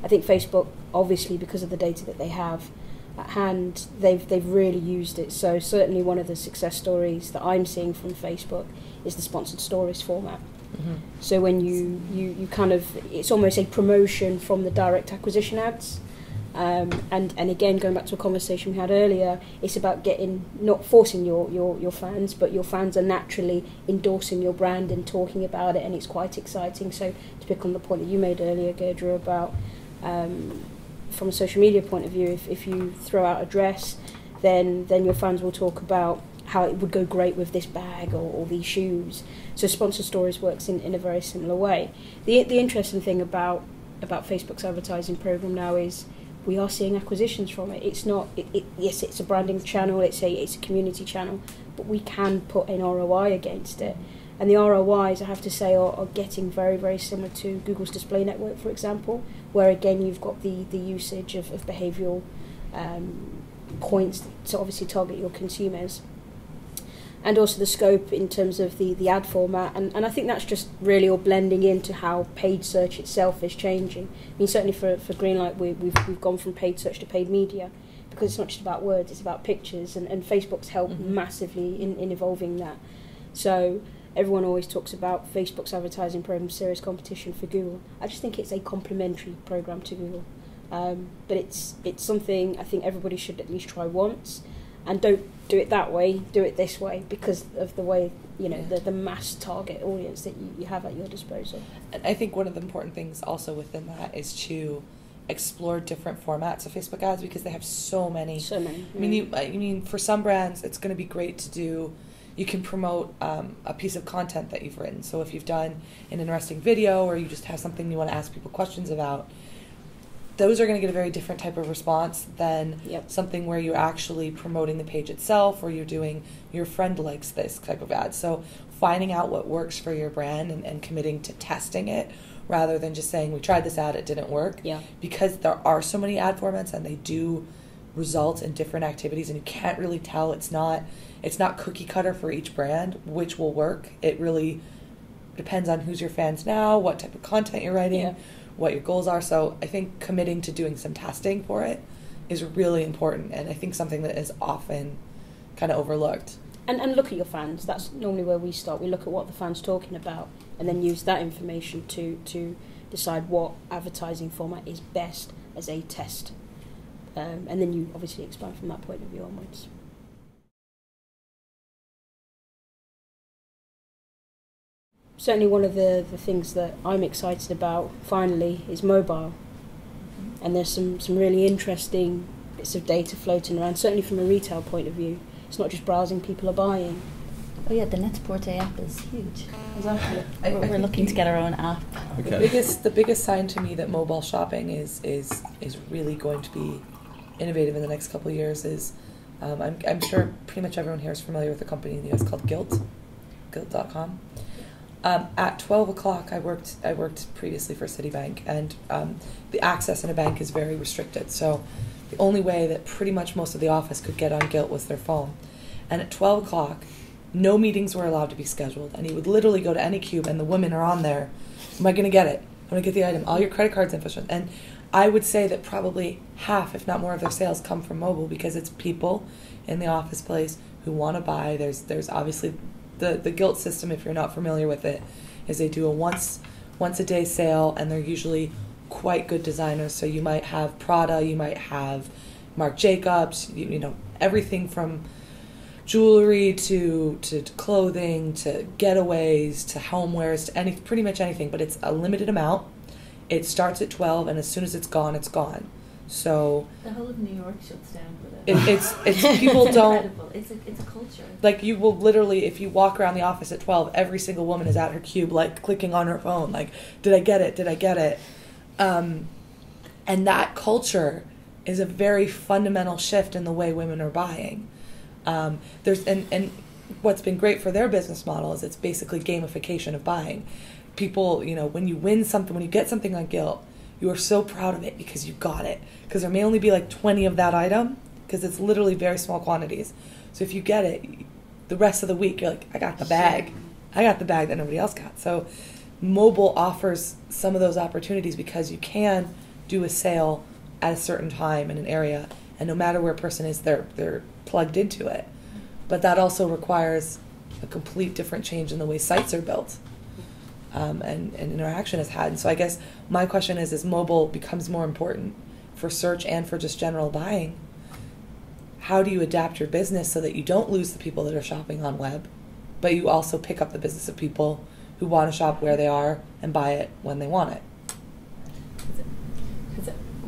I think Facebook, obviously because of the data that they have at hand, they've really used it. So certainly one of the success stories that I'm seeing from Facebook is the sponsored stories format. Mm-hmm. So when you kind of, it's almost a promotion from the direct acquisition ads. And again, going back to a conversation we had earlier, it's about not forcing your fans, but your fans are naturally endorsing your brand and talking about it, and it's quite exciting. So to pick on the point that you made earlier, Giedre, about from a social media point of view, if you throw out a dress then your fans will talk about how it would go great with this bag or these shoes. So Sponsor Stories works in a very similar way. The interesting thing about Facebook's advertising program now is we are seeing acquisitions from it. It's not, yes, it's a branding channel, it's a community channel, but we can put an ROI against it. And the ROIs, I have to say, are getting very, very similar to Google's display network, for example, where again you've got the usage of behavioural points to obviously target your consumers. And also the scope in terms of the ad format, and I think that's just really all blending into how paid search itself is changing. I mean, certainly for Greenlight, we've gone from paid search to paid media, because it's not just about words, it's about pictures, and Facebook's helped massively in evolving that. So everyone always talks about Facebook's advertising program, serious competition for Google. I just think it's a complementary program to Google, but it's something I think everybody should at least try once. And don't do it that way, do it this way, because of the way, the mass target audience that you have at your disposal. And I think one of the important things also within that is to explore different formats of Facebook ads, because they have so many. So many. I mean, for some brands, it's going to be great to do. You can promote a piece of content that you've written. So if you've done an interesting video, or you just have something you want to ask people questions about, those are going to get a very different type of response than something where you're actually promoting the page itself, or you're doing your friend likes this type of ad. So finding out what works for your brand and committing to testing it, rather than just saying, we tried this ad, it didn't work. Yeah. Because there are so many ad formats and they do result in different activities, and you can't really tell. It's not cookie cutter for each brand which will work. It really depends on who's your fans now, what type of content you're writing, what your goals are. So I think committing to doing some testing for it is really important, and I think something that is often kind of overlooked. And look at your fans. That's normally where we start. We look at what the fans talking about, and then use that information to decide what advertising format is best as a test. And then you obviously expand from that point of view onwards. Certainly one of the things that I'm excited about, finally, is mobile. And there's some really interesting bits of data floating around, certainly from a retail point of view. It's not just browsing, people are buying. Oh yeah, the Net-a-Porter app is huge. Exactly. We're looking to get our own app. Okay. The biggest sign to me that mobile shopping is really going to be innovative in the next couple of years is, I'm sure pretty much everyone here is familiar with a company in the US called Gilt.com. At 12 o'clock, I worked previously for Citibank, and the access in a bank is very restricted. So the only way that pretty much most of the office could get on Gilt was their phone. And at 12 o'clock, no meetings were allowed to be scheduled. And you would literally go to any cube, and the women are on there. Am I going to get it? I'm going to get the item. All your credit cards info. And I would say that probably half, if not more, of their sales come from mobile, because it's people in the office place who want to buy. There's obviously the Gilt system, if you're not familiar with it, is they do a once a day sale, and they're usually quite good designers. So you might have Prada, you might have Marc Jacobs, you know, everything from jewelry to clothing to getaways to homewares to pretty much anything, but it's a limited amount. It starts at 12, and as soon as it's gone, it's gone. So the whole of New York shuts down for that. It's people it's don't. Incredible. It's a culture. Like, you will literally, if you walk around the office at 12, every single woman is at her cube, like clicking on her phone, like, did I get it? Did I get it? And that culture is a very fundamental shift in the way women are buying. There's and what's been great for their business model is it's basically gamification of buying. People, you know, when you win something, when you get something on Gilt, you are so proud of it because you got it. Because there may only be like 20 of that item, because it's literally very small quantities. So if you get it, the rest of the week you're like, I got the bag. I got the bag that nobody else got. So mobile offers some of those opportunities, because you can do a sale at a certain time in an area, and no matter where a person is, they're plugged into it. But that also requires a complete different change in the way sites are built. And interaction is had. And so I guess my question is, as mobile becomes more important for search and for just general buying, how do you adapt your business so that you don't lose the people that are shopping on web, but you also pick up the business of people who want to shop where they are and buy it when they want it?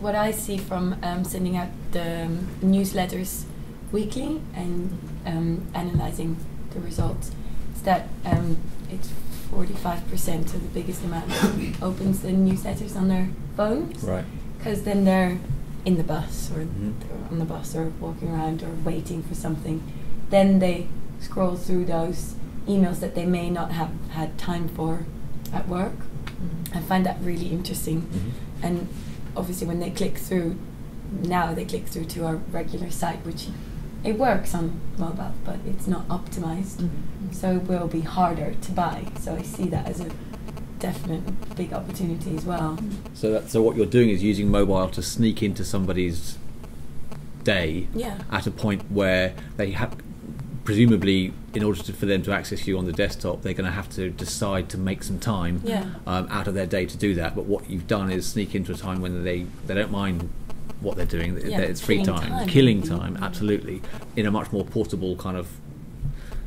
What I see from sending out the newsletters weekly and analysing the results. It's that it's 45% of the biggest amount opens the newsletters on their phones. Right. Because then they're in the bus or on the bus or walking around or waiting for something. Then they scroll through those emails that they may not have had time for at work. I find that really interesting. And obviously when they click through, now they click through to our regular site, which it works on mobile, but it's not optimized. So it will be harder to buy. So I see that as a definite big opportunity as well. So what you're doing is using mobile to sneak into somebody's day at a point where they have, presumably, in order for them to access you on the desktop, they're going to have to decide to make some time out of their day to do that. But what you've done is sneak into a time when they don't mind what they're doing. It's free time, killing time, absolutely, in a much more portable kind of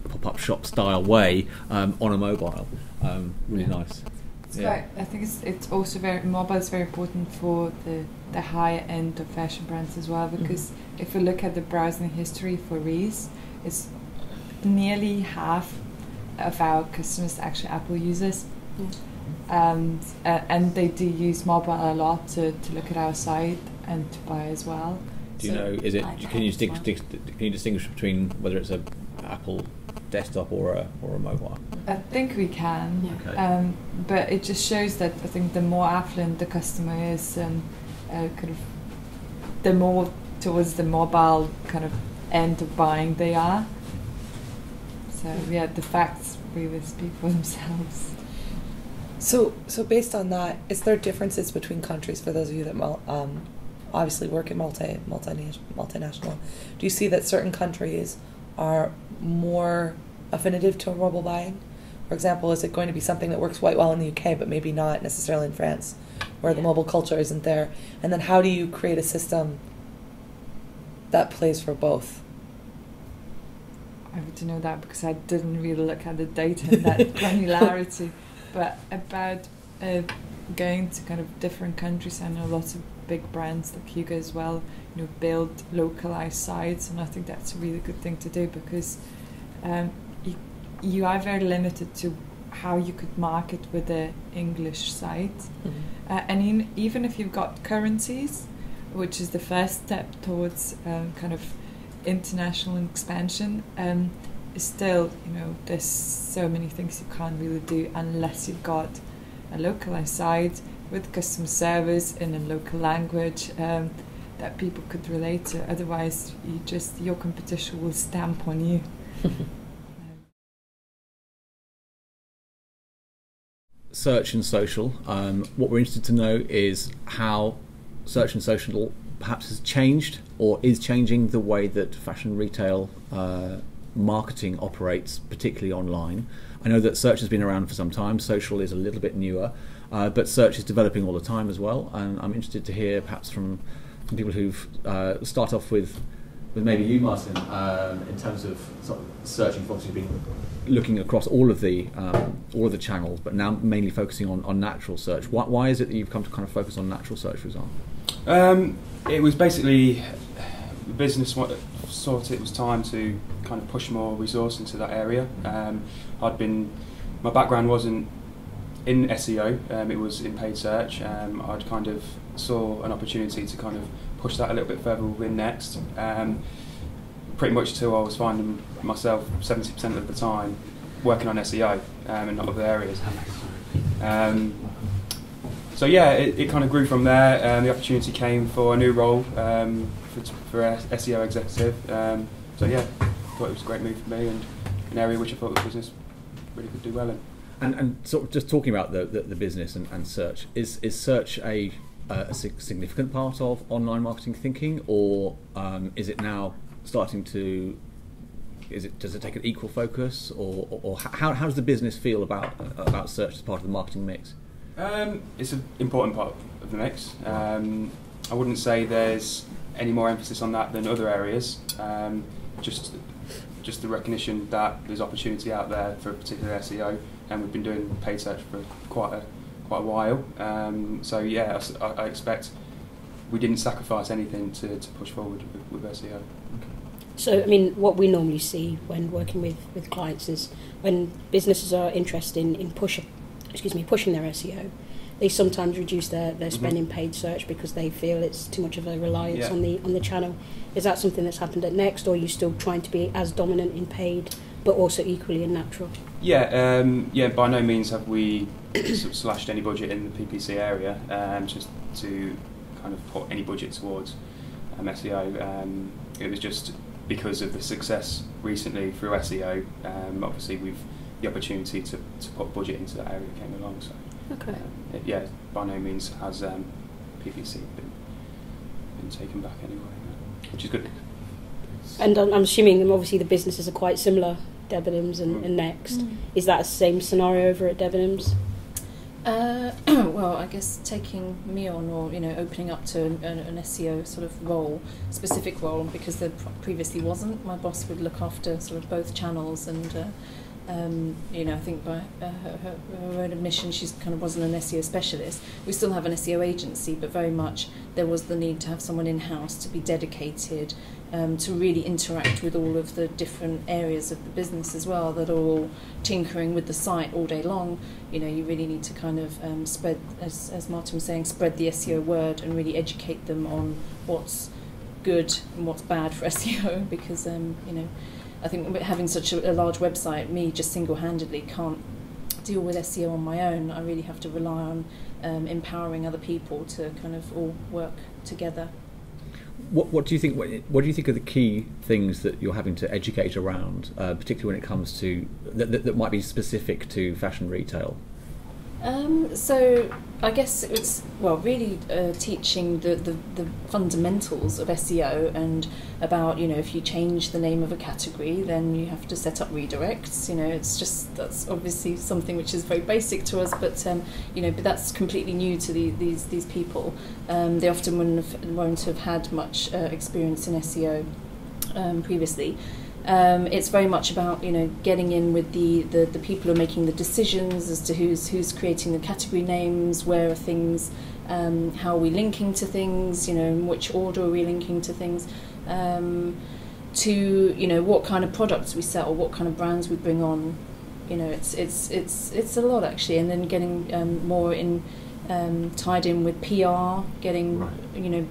pop-up shop style way on a mobile. Really nice. I think it's also mobile is very important for the higher end of fashion brands as well, because if we look at the browsing history for Reiss, it's nearly half of our customers are actually Apple users. And they do use mobile a lot to look at our site and to buy as well. Do you know? Can you distinguish between whether it's a Apple desktop or a mobile? I think we can. Okay. But it just shows that I think the more affluent the customer is, kind of the more towards the mobile kind of end of buying they are. So the facts really speak for themselves. So based on that, is there differences between countries for those of you that obviously work in multinational? Do you see that certain countries are more affinitive to mobile buying? For example, is it going to be something that works quite well in the UK but maybe not necessarily in France, where the mobile culture isn't there? And then how do you create a system that plays for both? I would know that because I didn't really look at the data and that granularity. But about going to kind of different countries, I know lots of big brands like Hugo as well, build localized sites, and I think that's a really good thing to do, because you are very limited to how you could market with an English site. And even if you've got currencies, which is the first step towards kind of international expansion, still, there's so many things you can't really do unless you've got a localized site with customer service in a local language that people could relate to. Otherwise, your competition will stamp on you. Search and social. What we're interested to know is how search and social perhaps has changed or is changing the way that fashion retail marketing operates, particularly online. I know that search has been around for some time. Social is a little bit newer, but search is developing all the time as well. And I'm interested to hear perhaps from some people who've start off with maybe you, Martin, in terms of sort of searching. Obviously, been looking across all of the channels, but now mainly focusing on natural search. Why is it that you've come to kind of focus on natural search, for example? It was basically the business thought it was time to kind of push more resource into that area. My background wasn't in SEO, it was in paid search. I'd kind of saw an opportunity to kind of push that a little bit further within Next, pretty much till I was finding myself 70% of the time working on SEO and not other areas. So it kind of grew from there. The opportunity came for a new role for SEO executive. Thought it was a great move for me and an area which I thought the business really could do well in. And sort of just talking about the business and search, is search a significant part of online marketing thinking, or is it now starting to? Does it take an equal focus, or how does the business feel about search as part of the marketing mix? It's an important part of the mix. I wouldn't say there's any more emphasis on that than other areas. Just the recognition that there's opportunity out there for a particular SEO, and we've been doing paid search for quite a while. I expect we didn't sacrifice anything to push forward with SEO. So, I mean, what we normally see when working with clients is when businesses are interested in pushing their SEO, they sometimes reduce their spend in paid search because they feel it's too much of a reliance on the channel. Is that something that's happened at Next, or are you still trying to be as dominant in paid but also equally in natural? Yeah, by no means have we sort of slashed any budget in the PPC area, just to kind of put any budget towards SEO. It was just because of the success recently through SEO. Obviously, the opportunity to put budget into that area came along. So, okay. By no means has PPC been taken back anyway, which is good. And I'm assuming, obviously, the businesses are quite similar, Debenhams and Next. Is that the same scenario over at Debenhams? Well, I guess taking me on, or opening up to an SEO sort of role, specific role, because there previously wasn't. My boss would look after sort of both channels, and I think by her own admission, she kind of wasn't an SEO specialist. We still have an SEO agency, but very much there was the need to have someone in-house to be dedicated, to really interact with all of the different areas of the business as well that are all tinkering with the site all day long. You really need to kind of spread, as Martin was saying, spread the SEO word and really educate them on what's good and what's bad for SEO, because I think having such a large website, me just single-handedly can't deal with SEO on my own. I really have to rely on empowering other people to kind of all work together. What do you think? What do you think are the key things that you're having to educate around, particularly when it comes to that might be specific to fashion retail? So I guess it's really teaching the fundamentals of SEO, and about if you change the name of a category, then you have to set up redirects. That's obviously something which is very basic to us, but but that's completely new to these people. They often won't have had much experience in SEO previously. It's very much about getting in with the people who are making the decisions as to who's creating the category names, where are things, how are we linking to things, in which order are we linking to things, to what kind of products we sell, what kind of brands we bring on. It's a lot actually, and then getting more in. Tied in with PR, getting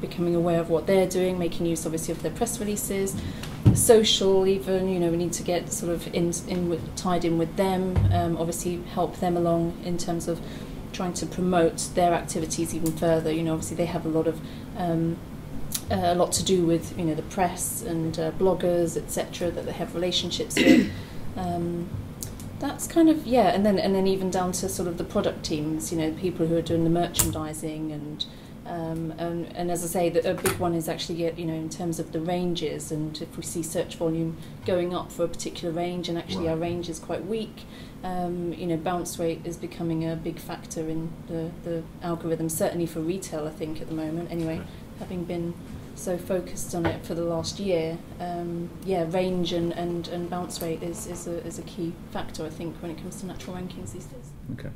becoming aware of what they're doing, making use obviously of their press releases, social even, we need to get sort of tied in with them, obviously help them along in terms of trying to promote their activities even further. Obviously they have a lot to do with the press and bloggers, etc., that they have relationships with. That's kind of and then even down to sort of the product teams, people who are doing the merchandising, and as I say, a big one is actually in terms of the ranges, and if we see search volume going up for a particular range, and actually our range is quite weak, bounce rate is becoming a big factor in the algorithm, certainly for retail, I think, at the moment. Anyway, having been so focused on it for the last year, range and bounce rate is a key factor, I think, when it comes to natural rankings these days. Okay.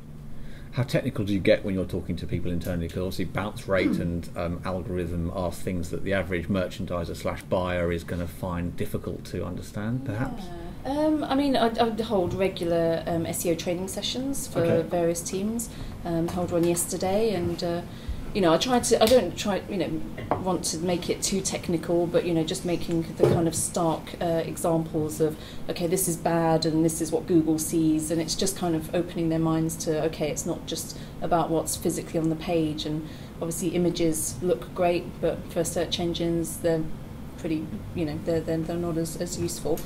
How technical do you get when you're talking to people internally? Because obviously bounce rate and algorithm are things that the average merchandiser / buyer is going to find difficult to understand, perhaps? I hold regular SEO training sessions for various teams. Held one yesterday, and I don't want to make it too technical, but just making the kind of stark examples of, okay, this is bad and this is what Google sees, and it's just kind of opening their minds to, okay, it's not just about what's physically on the page, and obviously images look great, but for search engines they're pretty, they're not as useful.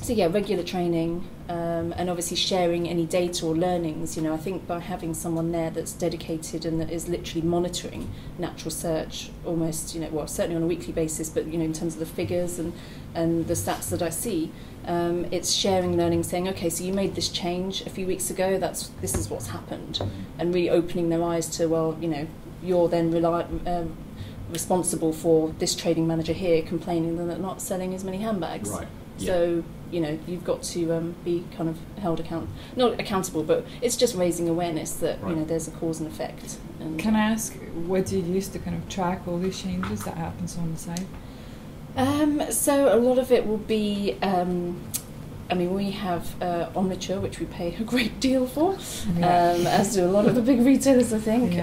Regular training, and obviously sharing any data or learnings. I think by having someone there that's dedicated and that is literally monitoring natural search almost, certainly on a weekly basis, but in terms of the figures and the stats that I see, it's sharing learning, saying, okay, so you made this change a few weeks ago, this is what's happened, and really opening their eyes to, you're then responsible for this trading manager here complaining that they're not selling as many handbags. Right. So, you've got to be kind of held not accountable, but it's just raising awareness that, there's a cause and effect. And can I ask, what do you use to kind of track all these changes that happens on the site? So a lot of it will be, we have Omniture, which we pay a great deal for, as do a lot of the big retailers, I think,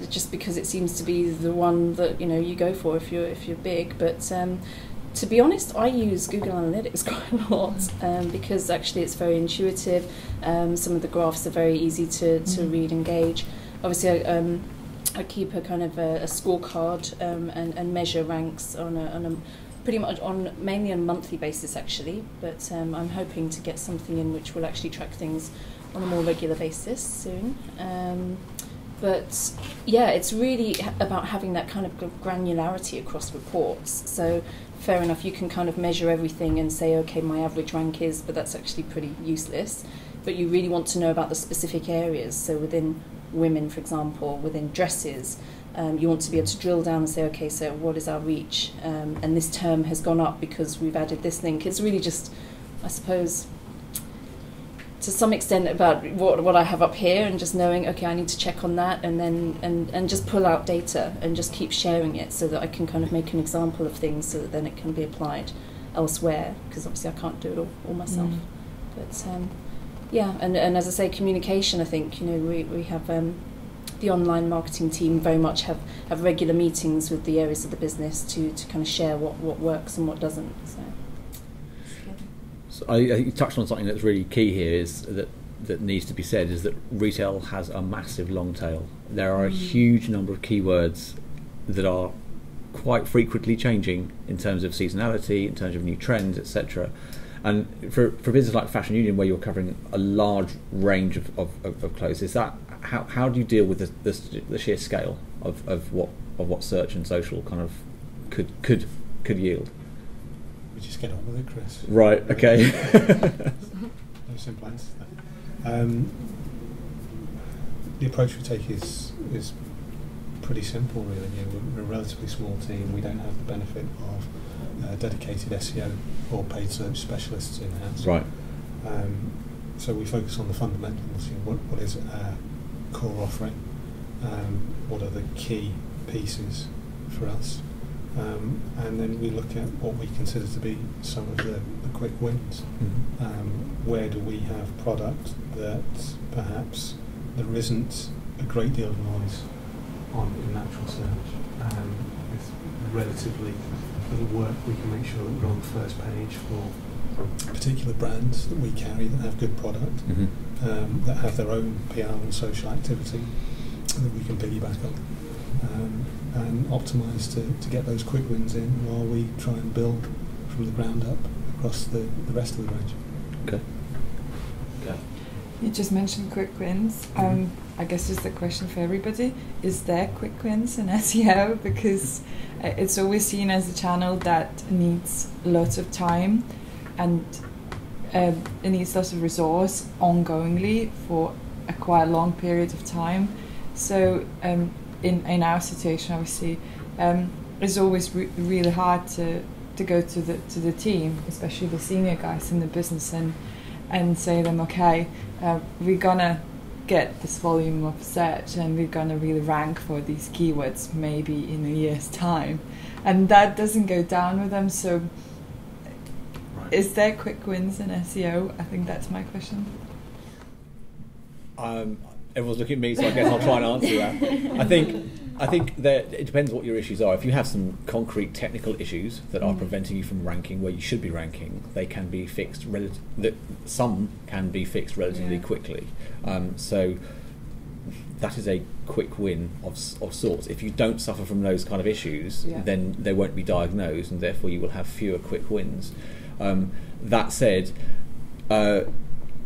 just because it seems to be the one that you go for if you're big. But to be honest, I use Google Analytics quite a lot because actually it's very intuitive. Some of the graphs are very easy to read and gauge. Obviously, I keep a kind of a scorecard and measure ranks on a pretty much mainly on a monthly basis actually, but I'm hoping to get something in which will actually track things on a more regular basis soon. But yeah, it's really about having that kind of granularity across reports. So fair enough, you can kind of measure everything and say, okay, my average rank is, but that's actually pretty useless. But you really want to know about the specific areas. So within women, for example, within dresses, you want to be able to drill down and say, okay, so what is our reach? And this term has gone up because we've added this link. It's really just, I suppose, to some extent about what I have up here and just knowing, okay, I need to check on that and then and just pull out data and just keep sharing it so that I can kind of make an example of things so that then it can be applied elsewhere, because obviously I can't do it all myself. But yeah, and as I say, communication, I think, we have the online marketing team very much have regular meetings with the areas of the business to kind of share what works and what doesn't. So I you touched on something that's really key here, is that needs to be said, is that retail has a massive long tail. There are a huge number of keywords that are quite frequently changing in terms of seasonality, in terms of new trends, etc. And for a business like Fashion Union, where you're covering a large range of clothes, is that how do you deal with the sheer scale of what search and social kind of could yield? We just get on with it, Chris. Right. Okay. No simple answer to that. The approach we take is pretty simple, really. We're a relatively small team. We don't have the benefit of dedicated SEO or paid search specialists in-house. Right. So we focus on the fundamentals. What is our core offering? What are the key pieces for us? And then we look at what we consider to be some of the quick wins. Where do we have product that perhaps there isn't a great deal of noise on in natural search? With relatively little work, we can make sure that we're on the first page for particular brands that we carry that have good product, that have their own PR and social activity that we can piggyback on. And optimise to get those quick wins in while we try and build from the ground up across the rest of the range. Okay. You just mentioned quick wins. I guess just a question for everybody. Is there quick wins in SEO? Because it's always seen as a channel that needs lots of time and it needs lots of resource ongoingly for a quite long period of time. So in our situation, obviously, it's always really hard to go to the team, especially the senior guys in the business, and say to them, okay, we're gonna get this volume of search and we're gonna really rank for these keywords maybe in a year's time, and that doesn't go down with them. So right. Is there quick wins in SEO? I think that's my question. Everyone's looking at me, so I guess I'll try and answer that. I think that it depends what your issues are. If you have some concrete technical issues that are preventing you from ranking where you should be ranking, they can be fixed. Some can be fixed relatively quickly. So that is a quick win of sorts. If you don't suffer from those kind of issues, then they won't be diagnosed, and therefore you will have fewer quick wins. That said,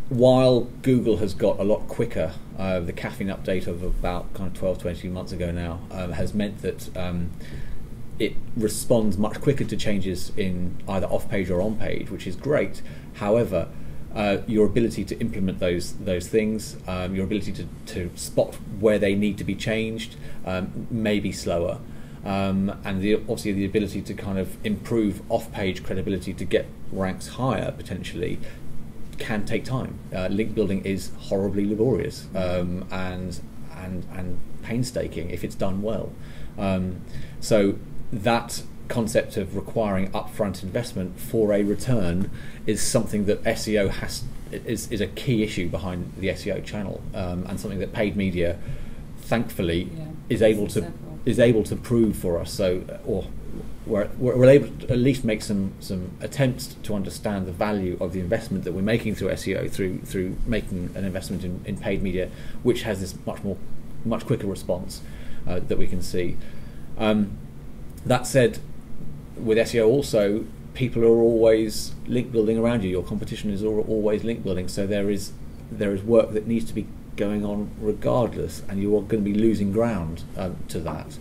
while Google has got a lot quicker, the caffeine update of about kind of 12 to 18 months ago now has meant that it responds much quicker to changes in either off-page or on-page, which is great. However, your ability to implement those things, your ability to spot where they need to be changed may be slower. And obviously the ability to kind of improve off-page credibility to get ranks higher potentially can take time. Link building is horribly laborious and painstaking if it's done well. So that concept of requiring upfront investment for a return is something that SEO is a key issue behind the SEO channel, and something that paid media, thankfully, is able to prove for us. So, or we're able to at least make some attempts to understand the value of the investment that we're making through SEO through making an investment in paid media, which has this much quicker response that we can see. That said, with SEO also, people are always link building around you. Your competition is always link building, so there is work that needs to be going on regardless, and you are going to be losing ground to that.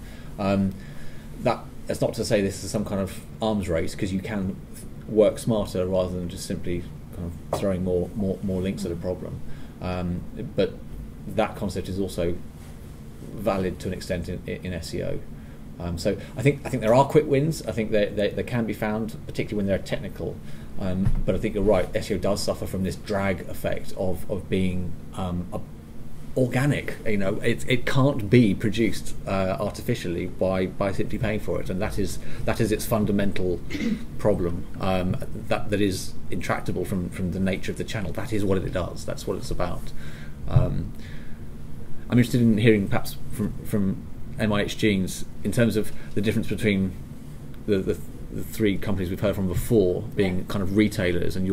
That's not to say this is some kind of arms race, because you can work smarter rather than just simply kind of throwing more links at a problem. But that concept is also valid to an extent in SEO. So I think there are quick wins. I think they can be found, particularly when they're technical. But I think you're right. SEO does suffer from this drag effect of being organic. You know, it can't be produced artificially by simply paying for it, and that is its fundamental problem. That is intractable from the nature of the channel. That is what it does. That's what it's about. I'm interested in hearing perhaps from MIH Jeans in terms of the difference between the three companies we've heard from before being kind of retailers, and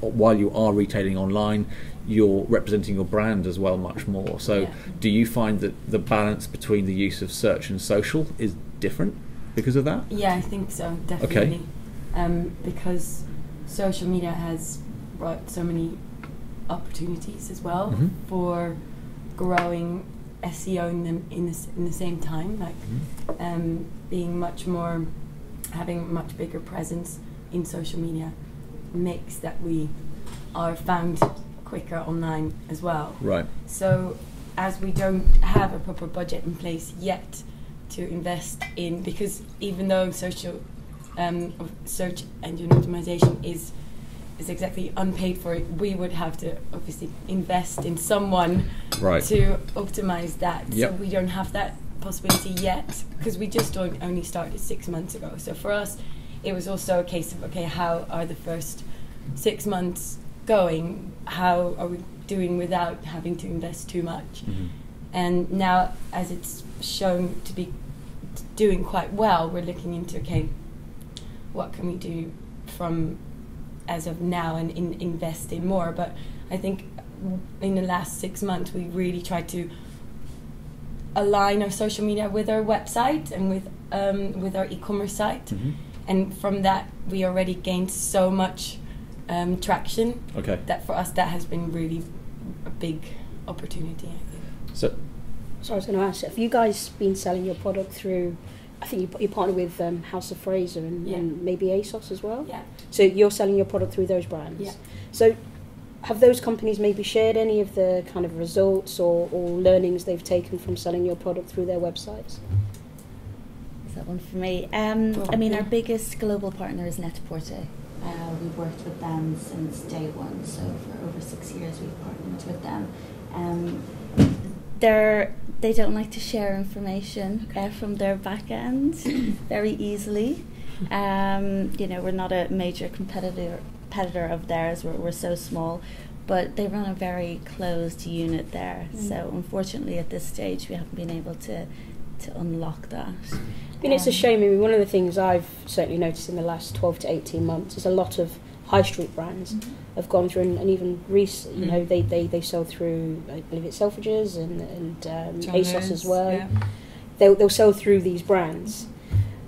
while you are retailing online, you're representing your brand as well much more. So do you find that the balance between the use of search and social is different because of that? Yeah, I think so, definitely. Okay. Because social media has brought so many opportunities as well for growing SEO in the same time, like being much more, having a much bigger presence in social media makes that we are found quicker online as well. Right. So as we don't have a proper budget in place yet to invest in, because even though search engine optimization is exactly unpaid for, we would have to obviously invest in someone to optimize that. Yep. So we don't have that possibility yet, because we just only started 6 months ago. So for us, it was also a case of, okay, how are the first 6 months going? How are we doing without having to invest too much? And now, as it's shown to be doing quite well, we're looking into, okay, what can we do from as of now and invest in more. But I think in the last 6 months we really tried to align our social media with our website and with our e-commerce site, and from that we already gained so much traction that for us that has been really a big opportunity, I think. So I was going to ask, have you guys been selling your product through, I think you partner with House of Fraser and maybe ASOS as well? Yeah. So you're selling your product through those brands? Yeah. So have those companies maybe shared any of the kind of results or learnings they've taken from selling your product through their websites? Is that one for me? I mean, our biggest global partner is Net-a-Porter. We've worked with them since day one, so for over 6 years we've partnered with them. They don't like to share information from their back end very easily. We're not a major competitor of theirs. We're so small, but they run a very closed unit there. So unfortunately, at this stage, we haven't been able to unlock that. I mean, it's a shame. I mean, one of the things I've certainly noticed in the last 12 to 18 months is a lot of high street brands have gone through, and even Reiss, you know, they sell through, I believe it's Selfridges and ASOS as well. Yeah. They'll sell through these brands,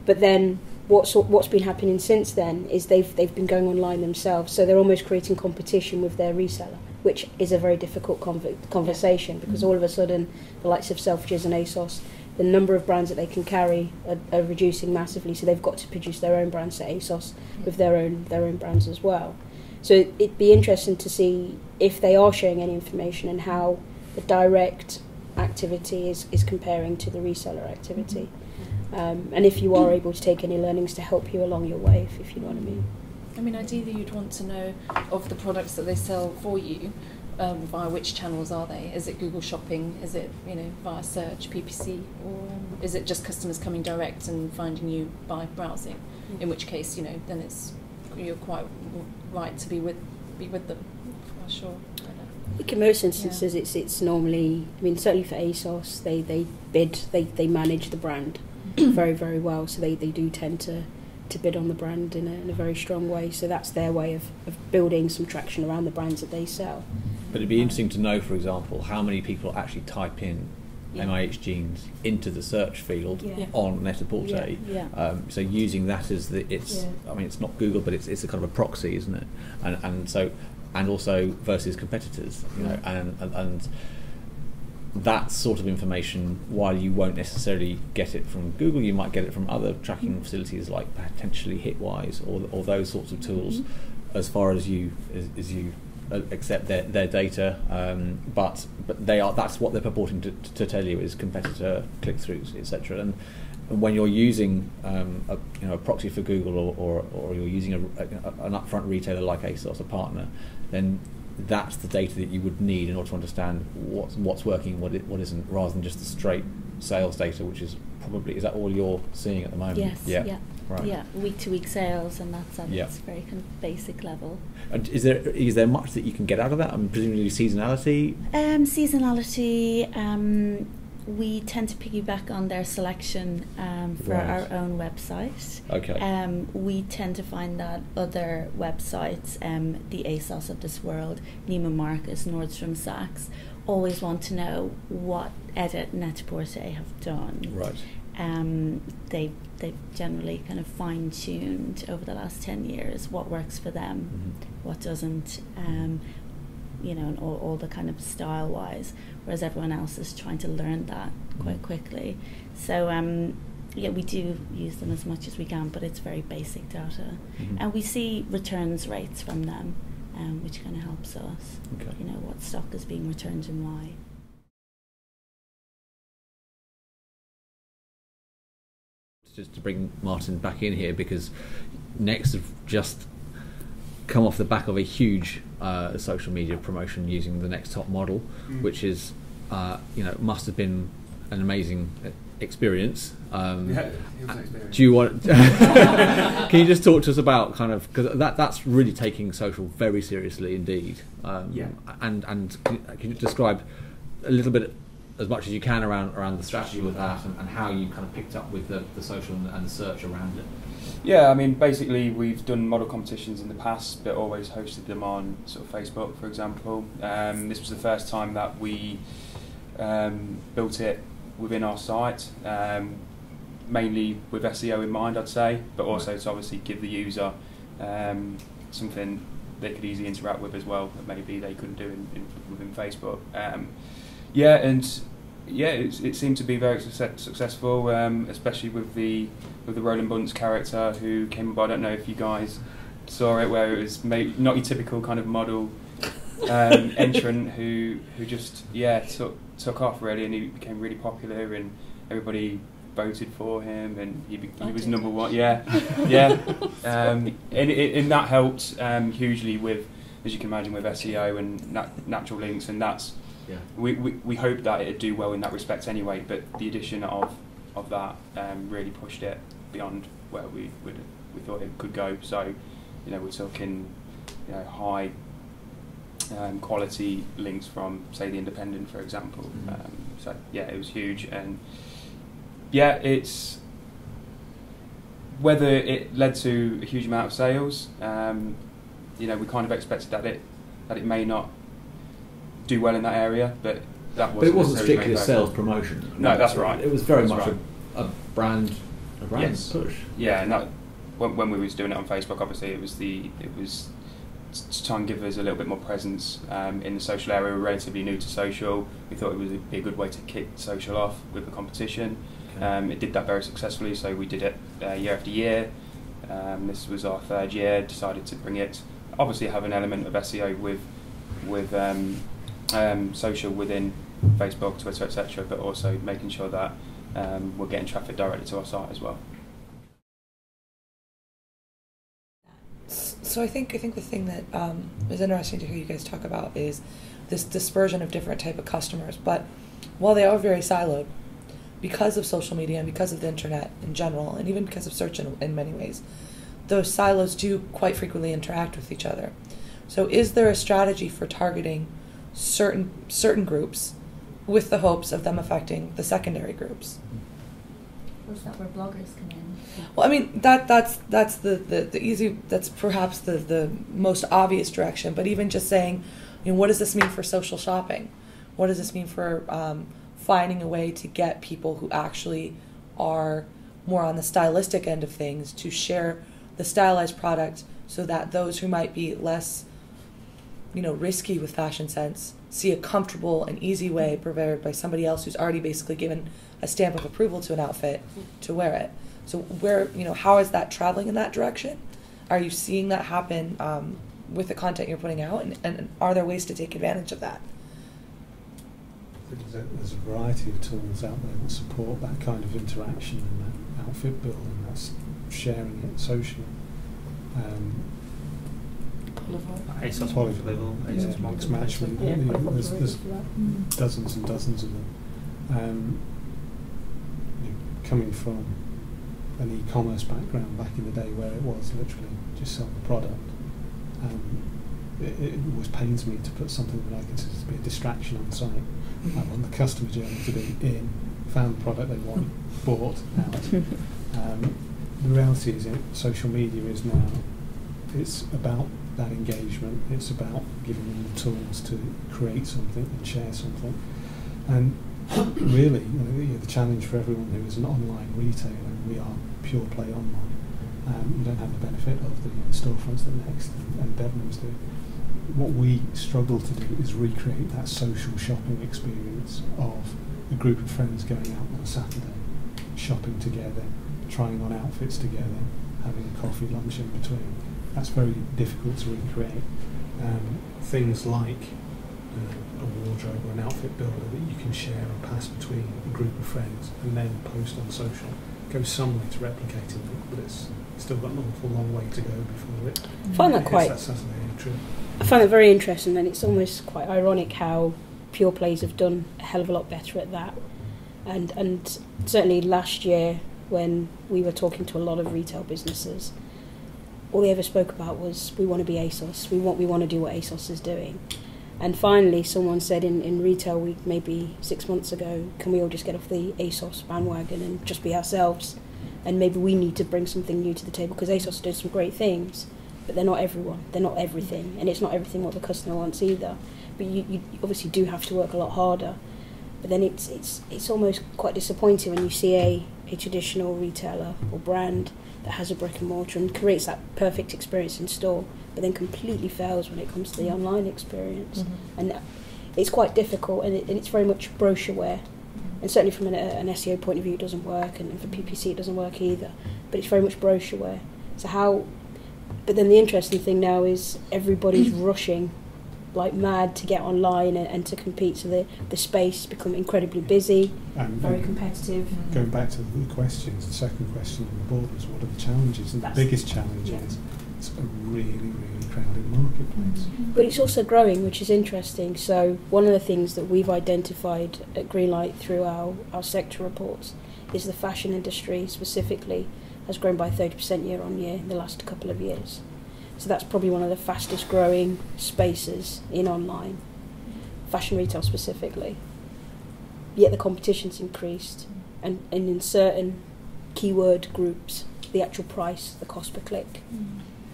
but then what's been happening since then is they've been going online themselves, so they're almost creating competition with their reseller, which is a very difficult conversation because all of a sudden the likes of Selfridges and ASOS, the number of brands that they can carry are reducing massively, so they've got to produce their own brands, so ASOS with their own brands as well. So it'd be interesting to see if they are sharing any information and how the direct activity is comparing to the reseller activity. And if you are able to take any learnings to help you along your way, if you know what I mean. I mean, ideally you'd want to know of the products that they sell for you, via which channels are they? Is it Google Shopping? Is it, you know, via search, PPC, or is it just customers coming direct and finding you by browsing? In which case, you know, then you're quite right to be with them for sure. Ecommerce instances, it's normally, I mean, certainly for ASOS, they manage the brand very, very well, so they do tend to bid on the brand in a very strong way, so that's their way of building some traction around the brands that they sell. But it'd be interesting to know, for example, how many people actually type in MIH jeans into the search field on Net-a-Porter. So using that as I mean, it's not Google, but it's a kind of a proxy, isn't it? And also versus competitors, you know, and that sort of information, while you won't necessarily get it from Google, you might get it from other tracking facilities like potentially Hitwise or those sorts of tools, as far as you accept their data. But that's what they're purporting to tell you is competitor click-throughs, etc. And when you're using a proxy for Google or you're using an upfront retailer like ASOS, a partner, then that's the data that you would need in order to understand what's working and what isn't, rather than just the straight sales data, which is probably, is that all you're seeing at the moment? Yes. Yeah. Right. Yeah, week-to-week sales, and that's at its very kind of basic level. And is there much that you can get out of that? I mean, presumably seasonality. We tend to piggyback on their selection for our own website. Okay. We tend to find that other websites, the ASOS of this world, Neiman Marcus, Nordstrom Sachs, always want to know what edit Net-a-Porter have done. Right. They've generally kind of fine-tuned over the last 10 years what works for them, what doesn't, you know, and all the kind of style-wise, whereas everyone else is trying to learn that quite quickly. So, we do use them as much as we can, but it's very basic data. And we see returns rates from them, which kind of helps us, you know, what stock is being returned and why. Just to bring Martin back in here, because Next have just come off the back of a huge social media promotion using the Next Top model, which is, you know, must have been an amazing experience. It was an experience. Do you want? Can you just talk to us about kind of, because that's really taking social very seriously indeed. And can you describe a little bit, as much as you can, around the strategy with that and how you kind of picked up with the social and the search around it? Yeah, I mean, basically we've done model competitions in the past, but always hosted them on sort of Facebook, for example. This was the first time that we built it within our site, mainly with SEO in mind, I'd say, but also to obviously give the user something they could easily interact with as well that maybe they couldn't do within Facebook. It seemed to be very successful, especially with the Roland Bunce character who came by. I don't know if you guys saw it, where it was not your typical kind of model entrant who just took off really, and he became really popular, and everybody voted for him, and he was number one. And that helped hugely with, as you can imagine, with SEO and natural links, and that's. Yeah. We hope that it'd do well in that respect anyway, but the addition of that really pushed it beyond where we thought it could go. So, you know, we're talking, you know, high quality links from, say, The Independent, for example. It was huge, and it's whether it led to a huge amount of sales. We kind of expected that it may not do well in that area, but that wasn't. But it wasn't strictly a sales promotion. No, that's right. It was very much a brand push. Yeah, and that, when we was doing it on Facebook, obviously it was to try and give us a little bit more presence in the social area. We were relatively new to social. We thought it would be a good way to kick social off with the competition. Okay. It did that very successfully, so we did it year after year. This was our third year. Decided to bring it. Obviously, have an element of SEO with social within Facebook, Twitter, etc., but also making sure that we're getting traffic directly to our site as well. So I think the thing that is interesting to hear you guys talk about is this dispersion of different type of customers. But while they are very siloed, because of social media and because of the internet in general, and even because of search in many ways, those silos do quite frequently interact with each other. So is there a strategy for targeting certain groups with the hopes of them affecting the secondary groups? Or is that where bloggers come in? Well, I mean, that's the easy, that's perhaps the most obvious direction, but even just saying, what does this mean for social shopping? What does this mean for finding a way to get people who actually are more on the stylistic end of things to share the stylized product, so that those who might be less, risky with fashion sense see a comfortable and easy way provided by somebody else who's already basically given a stamp of approval to an outfit to wear it. So how is that traveling in that direction? Are you seeing that happen with the content you're putting out, and are there ways to take advantage of that? There's a variety of tools out there that support that kind of interaction and that outfit building. That's sharing it socially. ASOS Polyville, mixed matchment. There's dozens and dozens of them. Coming from an e-commerce background back in the day, where it was literally just sell the product, it always pains me to put something that I consider to be a distraction on site. I want the customer journey to be in, found the product they want, bought, out. The reality is, social media is now, it's about that engagement, it's about giving them the tools to create something and share something. And really, the challenge for everyone who is an online retailer, and we are pure play online, you don't have the benefit of the storefronts that Next and Debenhams do. What we struggle to do is recreate that social shopping experience of a group of friends going out on a Saturday, shopping together, trying on outfits together, having a coffee, lunch in between. That's very difficult to recreate. Things like a wardrobe or an outfit builder that you can share and pass between a group of friends and then post on social goes some way to replicating it, but it's still got an awful long way to go before it. I find that I find it very interesting, and it's almost quite ironic how pure plays have done a hell of a lot better at that. And certainly last year, when we were talking to a lot of retail businesses, all they ever spoke about was, we want to be ASOS, we want to do what ASOS is doing. And finally someone said in Retail Week maybe 6 months ago, can we all just get off the ASOS bandwagon and just be ourselves? And maybe we need to bring something new to the table, because ASOS does some great things, but they're not everyone, they're not everything, and it's not everything what the customer wants either. But you obviously do have to work a lot harder. But then it's almost quite disappointing when you see a traditional retailer or brand that has a brick and mortar and creates that perfect experience in store, but then completely fails when it comes to the online experience. And it's quite difficult, and it's very much brochureware. And certainly from an SEO point of view, it doesn't work, and for PPC, it doesn't work either. But it's very much brochureware. But then the interesting thing now is everybody's rushing like mad to get online and to compete. So the space become incredibly busy, very competitive. Going back to the questions, the second question on the board was, what are the challenges? And the biggest challenge is it's a really, really crowded marketplace. But it's also growing, which is interesting. So one of the things that we've identified at Greenlight through our sector reports is the fashion industry specifically has grown by 30% year on year in the last couple of years. So that's probably one of the fastest growing spaces in online, fashion retail specifically. Yet the competition's increased, and in certain keyword groups, the actual price, the cost per click,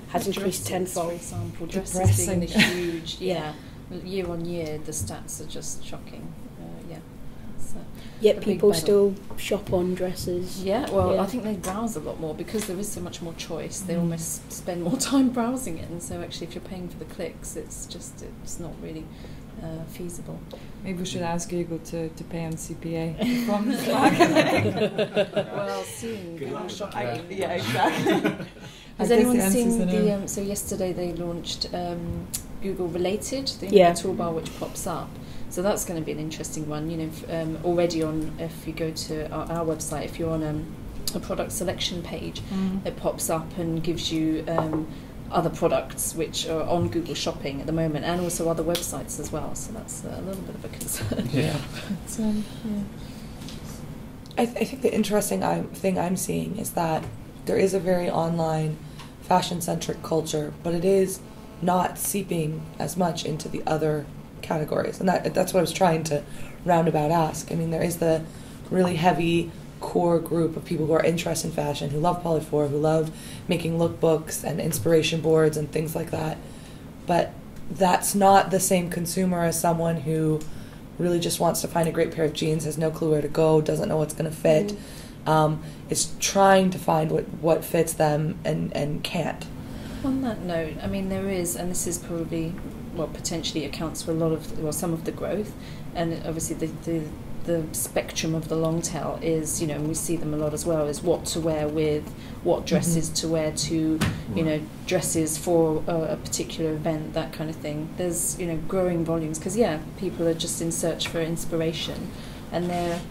has increased tenfold. For example, dresses being huge, year on year, the stats are just shocking. Yet people still shop on dresses. I think they browse a lot more because there is so much more choice. They almost spend more time browsing it, and so actually if you're paying for the clicks, it's not really feasible. Maybe we should ask Google to pay on CPA from this marketing. Well, soon. Exactly. Has anyone seen the? So yesterday they launched Google Related, the toolbar which pops up. So that's going to be an interesting one. Already on, if you go to our website, if you're on a product selection page, it pops up and gives you other products which are on Google Shopping at the moment, and also other websites as well. So that's a little bit of a concern. Yeah. I think the interesting thing I'm seeing is that there is a very online, fashion-centric culture, but it is not seeping as much into the other categories. And that's what I was trying to roundabout ask. I mean, there is the really heavy core group of people who are interested in fashion, who love Polyphore, who love making lookbooks and inspiration boards and things like that. But that's not the same consumer as someone who really just wants to find a great pair of jeans, has no clue where to go, doesn't know what's going to fit, is trying to find what fits them and can't. On that note, I mean, there is, and this is probably what potentially accounts for a lot of, well, some of the growth, and obviously the spectrum of the long tail is, you know, and we see them a lot as well, is what to wear with, what dresses to wear to, you know, dresses for a particular event, that kind of thing. There's, you know, growing volumes, because, yeah, people are just in search for inspiration, and they're,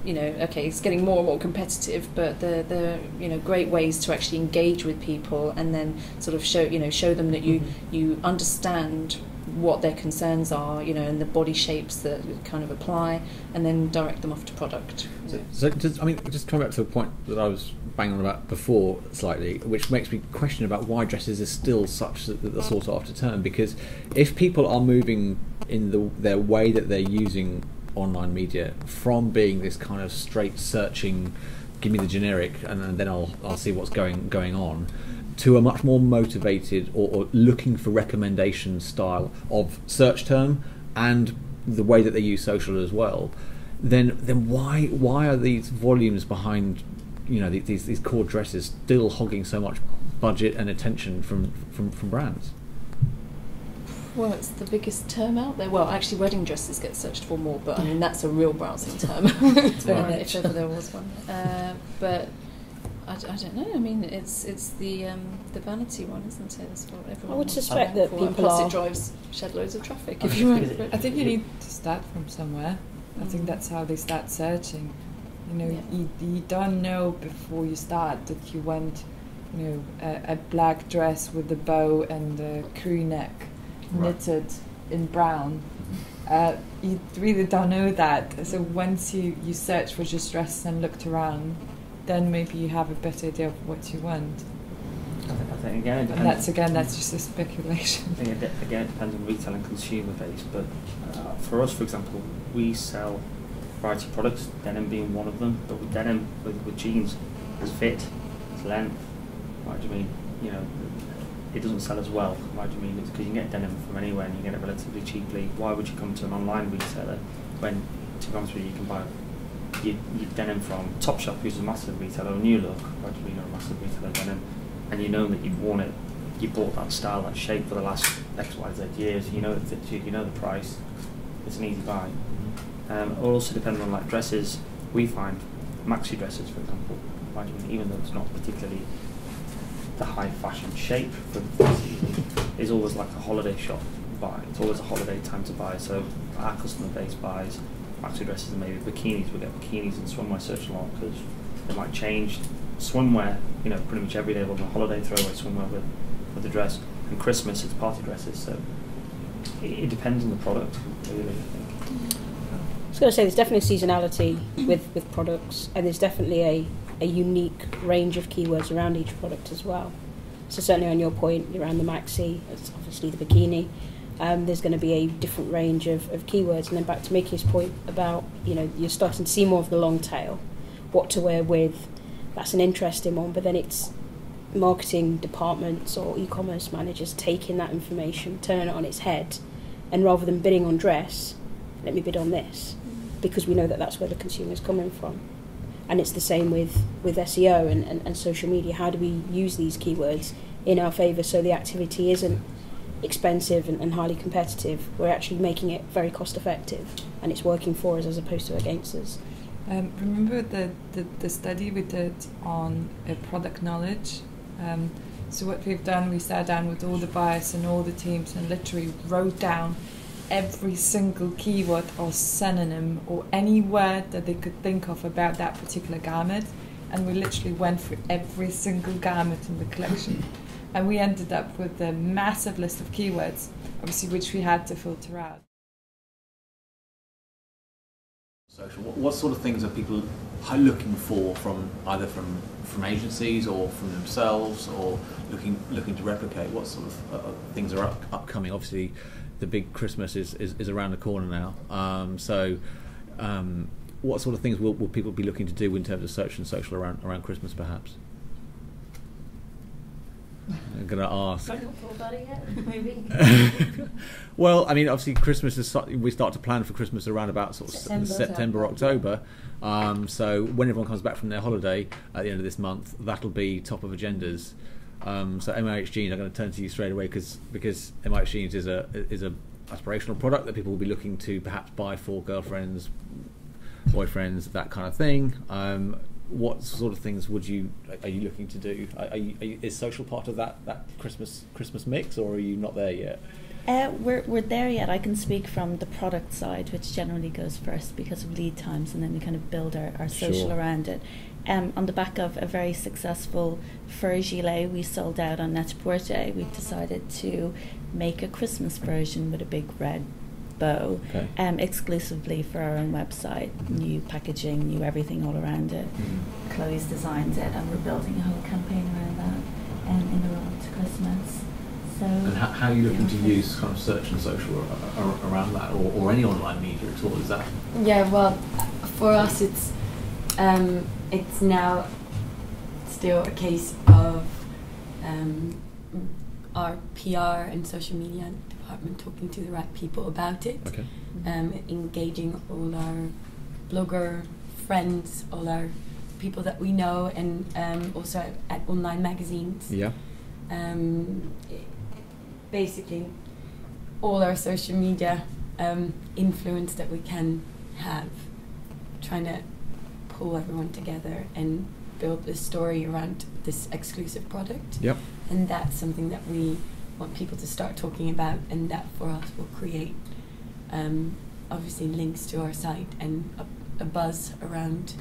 you know, okay, it's getting more and more competitive, but they're you know, great ways to actually engage with people and then sort of show them that you understand what their concerns are, you know, and the body shapes that kind of apply, and then direct them off to product. So just coming back to the point that I was banging on about before slightly, which makes me question about why dresses is still such the sought after term, because if people are moving in their way that they're using online media from being this kind of straight searching, give me the generic and then I'll see what's going on, to a much more motivated or looking for recommendation style of search term and the way that they use social as well, then why are these volumes behind, you know, these core dresses still hogging so much budget and attention from brands? Well, it's the biggest term out there. Well, actually, wedding dresses get searched for more, but I mean that's a real browsing term, if ever there was one. But I don't know. I mean, it's the vanity one, isn't it? That's what everyone I would wants suspect to that for. people Plus are. It drives shed loads of traffic. If you want. I think you need to start from somewhere. I think that's how they start searching. You know, you don't know before you start that you want, you know, a black dress with a bow and a crew neck, knitted in brown. You really don't know that. So once you search for just dresses and looked around, then maybe you have a better idea of what you want. I think again, it depends. That's just a speculation. I think it depends on retail and consumer base. But for us, for example, we sell a variety of products, denim being one of them. But with denim, with jeans, there's fit, there's length. What do you mean? You know, it doesn't sell as well. Why do you mean? It's because you can get denim from anywhere and you get it relatively cheaply. Why would you come to an online retailer when, to be honest with you, you can buy your denim from Topshop, who's a massive retailer, or New Look, why do you mean you're a massive retailer denim, and you know that you've worn it, you bought that style, that shape for the last X, Y, Z years, you know it fits you, you know the price, it's an easy buy. Also depending on like dresses, we find maxi dresses, for example, why do you mean, even though it's not particularly the high fashion shape for the season, is always like a holiday shop buy. It's always a holiday time to buy. So our customer base buys maxi dresses and maybe bikinis. We get bikinis and swimwear search a lot because they might change swimwear. You know, pretty much every day on a holiday, throw away swimwear with the dress. And Christmas, it's party dresses. So it depends on the product, really. I think. I was going to say there's definitely seasonality with products, and there's definitely a unique range of keywords around each product as well. So certainly on your point around the maxi, it's obviously the bikini, there's going to be a different range of keywords. And then back to Miki's point about, you know, you're starting to see more of the long tail, what to wear with, that's an interesting one, but then it's marketing departments or e-commerce managers taking that information, turning it on its head, and rather than bidding on dress, let me bid on this, because we know that that's where the consumer's coming from. And it's the same with SEO and social media. How do we use these keywords in our favour so the activity isn't expensive and highly competitive? We're actually making it very cost effective and it's working for us as opposed to against us. Remember the study we did on product knowledge? So what we've done, we sat down with all the buyers and all the teams and literally wrote down every single keyword or synonym or any word that they could think of about that particular garment, and we literally went through every single garment in the collection. and we ended up with a massive list of keywords, obviously, which we had to filter out. Social. What sort of things are people looking for from either from agencies or from themselves, or looking to replicate? What sort of things are upcoming? Obviously, the big Christmas is around the corner now. What sort of things will people be looking to do in terms of search and social around Christmas, perhaps? I'm going to ask. I've not thought about it yet, maybe. Well, I mean, obviously, Christmas is we start to plan for Christmas around about sort of September, October. So when everyone comes back from their holiday at the end of this month, that'll be top of agendas. So MIH Jeans, I'm going to turn to you straight away because MIH Jeans is a aspirational product that people will be looking to perhaps buy for girlfriends, boyfriends, that kind of thing. What sort of things are you looking to do? Is social part of that Christmas mix, or are you not there yet? We're there yet. I can speak from the product side, which generally goes first because of lead times, and then we kind of build our social around it. On the back of a very successful fur gilet we sold out on Net-a-Porter, we decided to make a Christmas version with a big red bow, exclusively for our own website. New packaging, new everything all around it. Chloe's designed it, and we're building a whole campaign around that in the run-up to Christmas. So, and how are you looking to use kind of search and social around that, or any online media at all? Is that? Yeah, well, for us it's now still a case of our PR and social media department talking to the right people about it, engaging all our blogger friends, all our people that we know, and also at online magazines. Yeah. Basically, all our social media influence that we can have, trying to pull everyone together and build this story around this exclusive product. Yep. And that's something that we want people to start talking about, and that for us will create obviously links to our site and a buzz around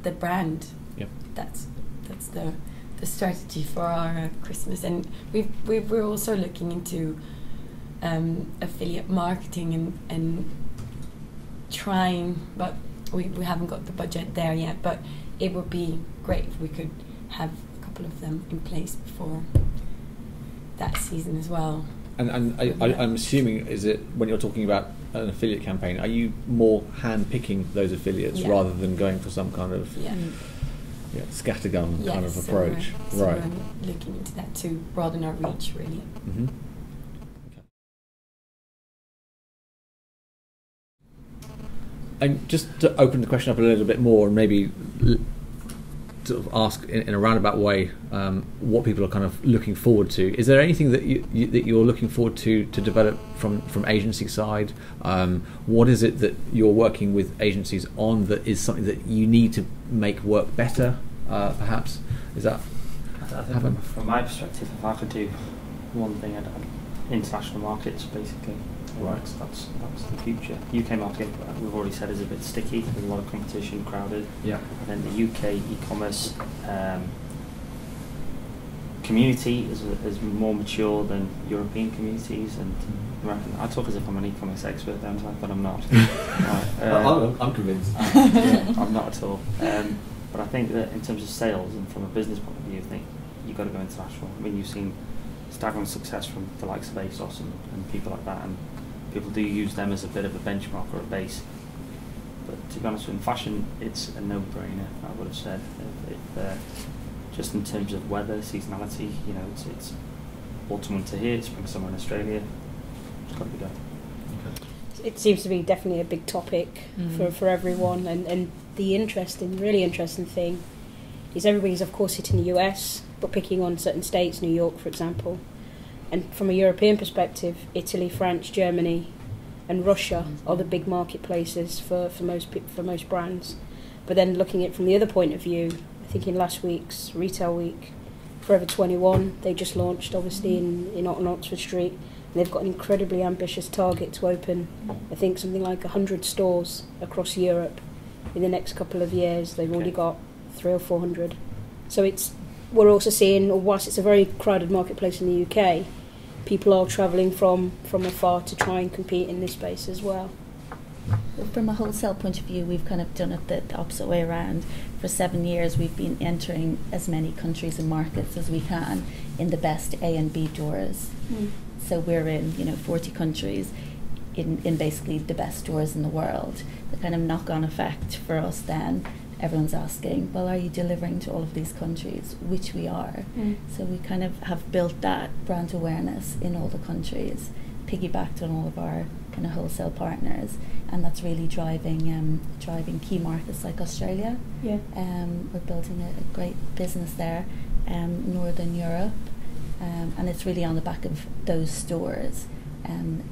the brand. Yep. That's the strategy for our Christmas, and we're also looking into affiliate marketing and trying, but we haven't got the budget there yet, but it would be great if we could have a couple of them in place before that season as well. And I'm assuming, is it, when you're talking about an affiliate campaign, are you more hand-picking those affiliates rather than going for some kind of scattergun kind of approach? So we're looking into that to broaden our reach, really. Mm-hmm. And just to open the question up a little bit more, and maybe sort of ask in a roundabout way what people are kind of looking forward to. Is there anything that you're looking forward to develop from agency side? What is it that you're working with agencies on that is something that you need to make work better? Perhaps is that? I think from my perspective, if I could do one thing, international markets basically. Right. That's the future. UK market, we've already said, is a bit sticky. There's a lot of competition, crowded. Yeah. And then the UK e-commerce community is more mature than European communities and American. I talk as if I'm an e-commerce expert, don't I? But I'm not. I'm convinced. I'm not at all. But I think that in terms of sales and from a business point of view, I think you've got to go international. I mean, you've seen staggering success from the likes of ASOS and people like that, and people do use them as a bit of a benchmark or a base. But to be honest, in fashion, it's a no-brainer, I would have said. Just in terms of weather, seasonality, it's autumn, winter here, spring, summer in Australia. It's got to be done. Okay. It seems to be definitely a big topic for everyone, and the really interesting thing is everybody's of course hitting the US, but picking on certain states, New York for example. And from a European perspective, Italy, France, Germany and Russia are the big marketplaces for most brands. But then looking at it from the other point of view, I think in last week's Retail Week, Forever 21, they just launched obviously on Oxford Street, and they've got an incredibly ambitious target to open, I think something like 100 stores across Europe in the next couple of years. They've already got 300 or 400. So it's we're also seeing, whilst it's a very crowded marketplace in the UK, people are travelling from afar to try and compete in this space as well. From a wholesale point of view, we've kind of done it the opposite way around. For 7 years, we've been entering as many countries and markets as we can in the best A and B doors. So we're in 40 countries in basically the best stores in the world. The kind of knock-on effect for us then, everyone's asking, well, are you delivering to all of these countries? Which we are. So we kind of have built that brand awareness in all the countries, piggybacked on all of our kind of wholesale partners, and that's really driving key markets like Australia. We're building a great business there, Northern Europe, and it's really on the back of those stores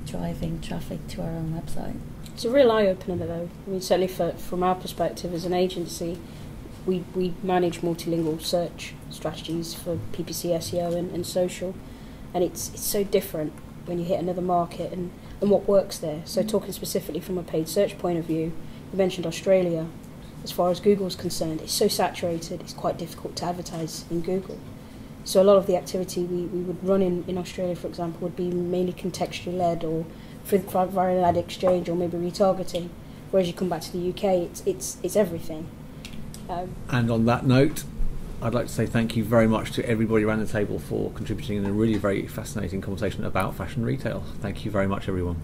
driving traffic to our own website. It's a real eye-opener though. I mean, certainly from our perspective as an agency, we manage multilingual search strategies for PPC, SEO and social, and it's so different when you hit another market and what works there. So talking specifically from a paid search point of view, you mentioned Australia. As far as Google's concerned, it's so saturated, it's quite difficult to advertise in Google. So a lot of the activity we would run in Australia, for example, would be mainly contextually led or via ad exchange or maybe retargeting. Whereas you come back to the UK, it's everything. And on that note, I'd like to say thank you very much to everybody around the table for contributing in a really very fascinating conversation about fashion retail. Thank you very much, everyone.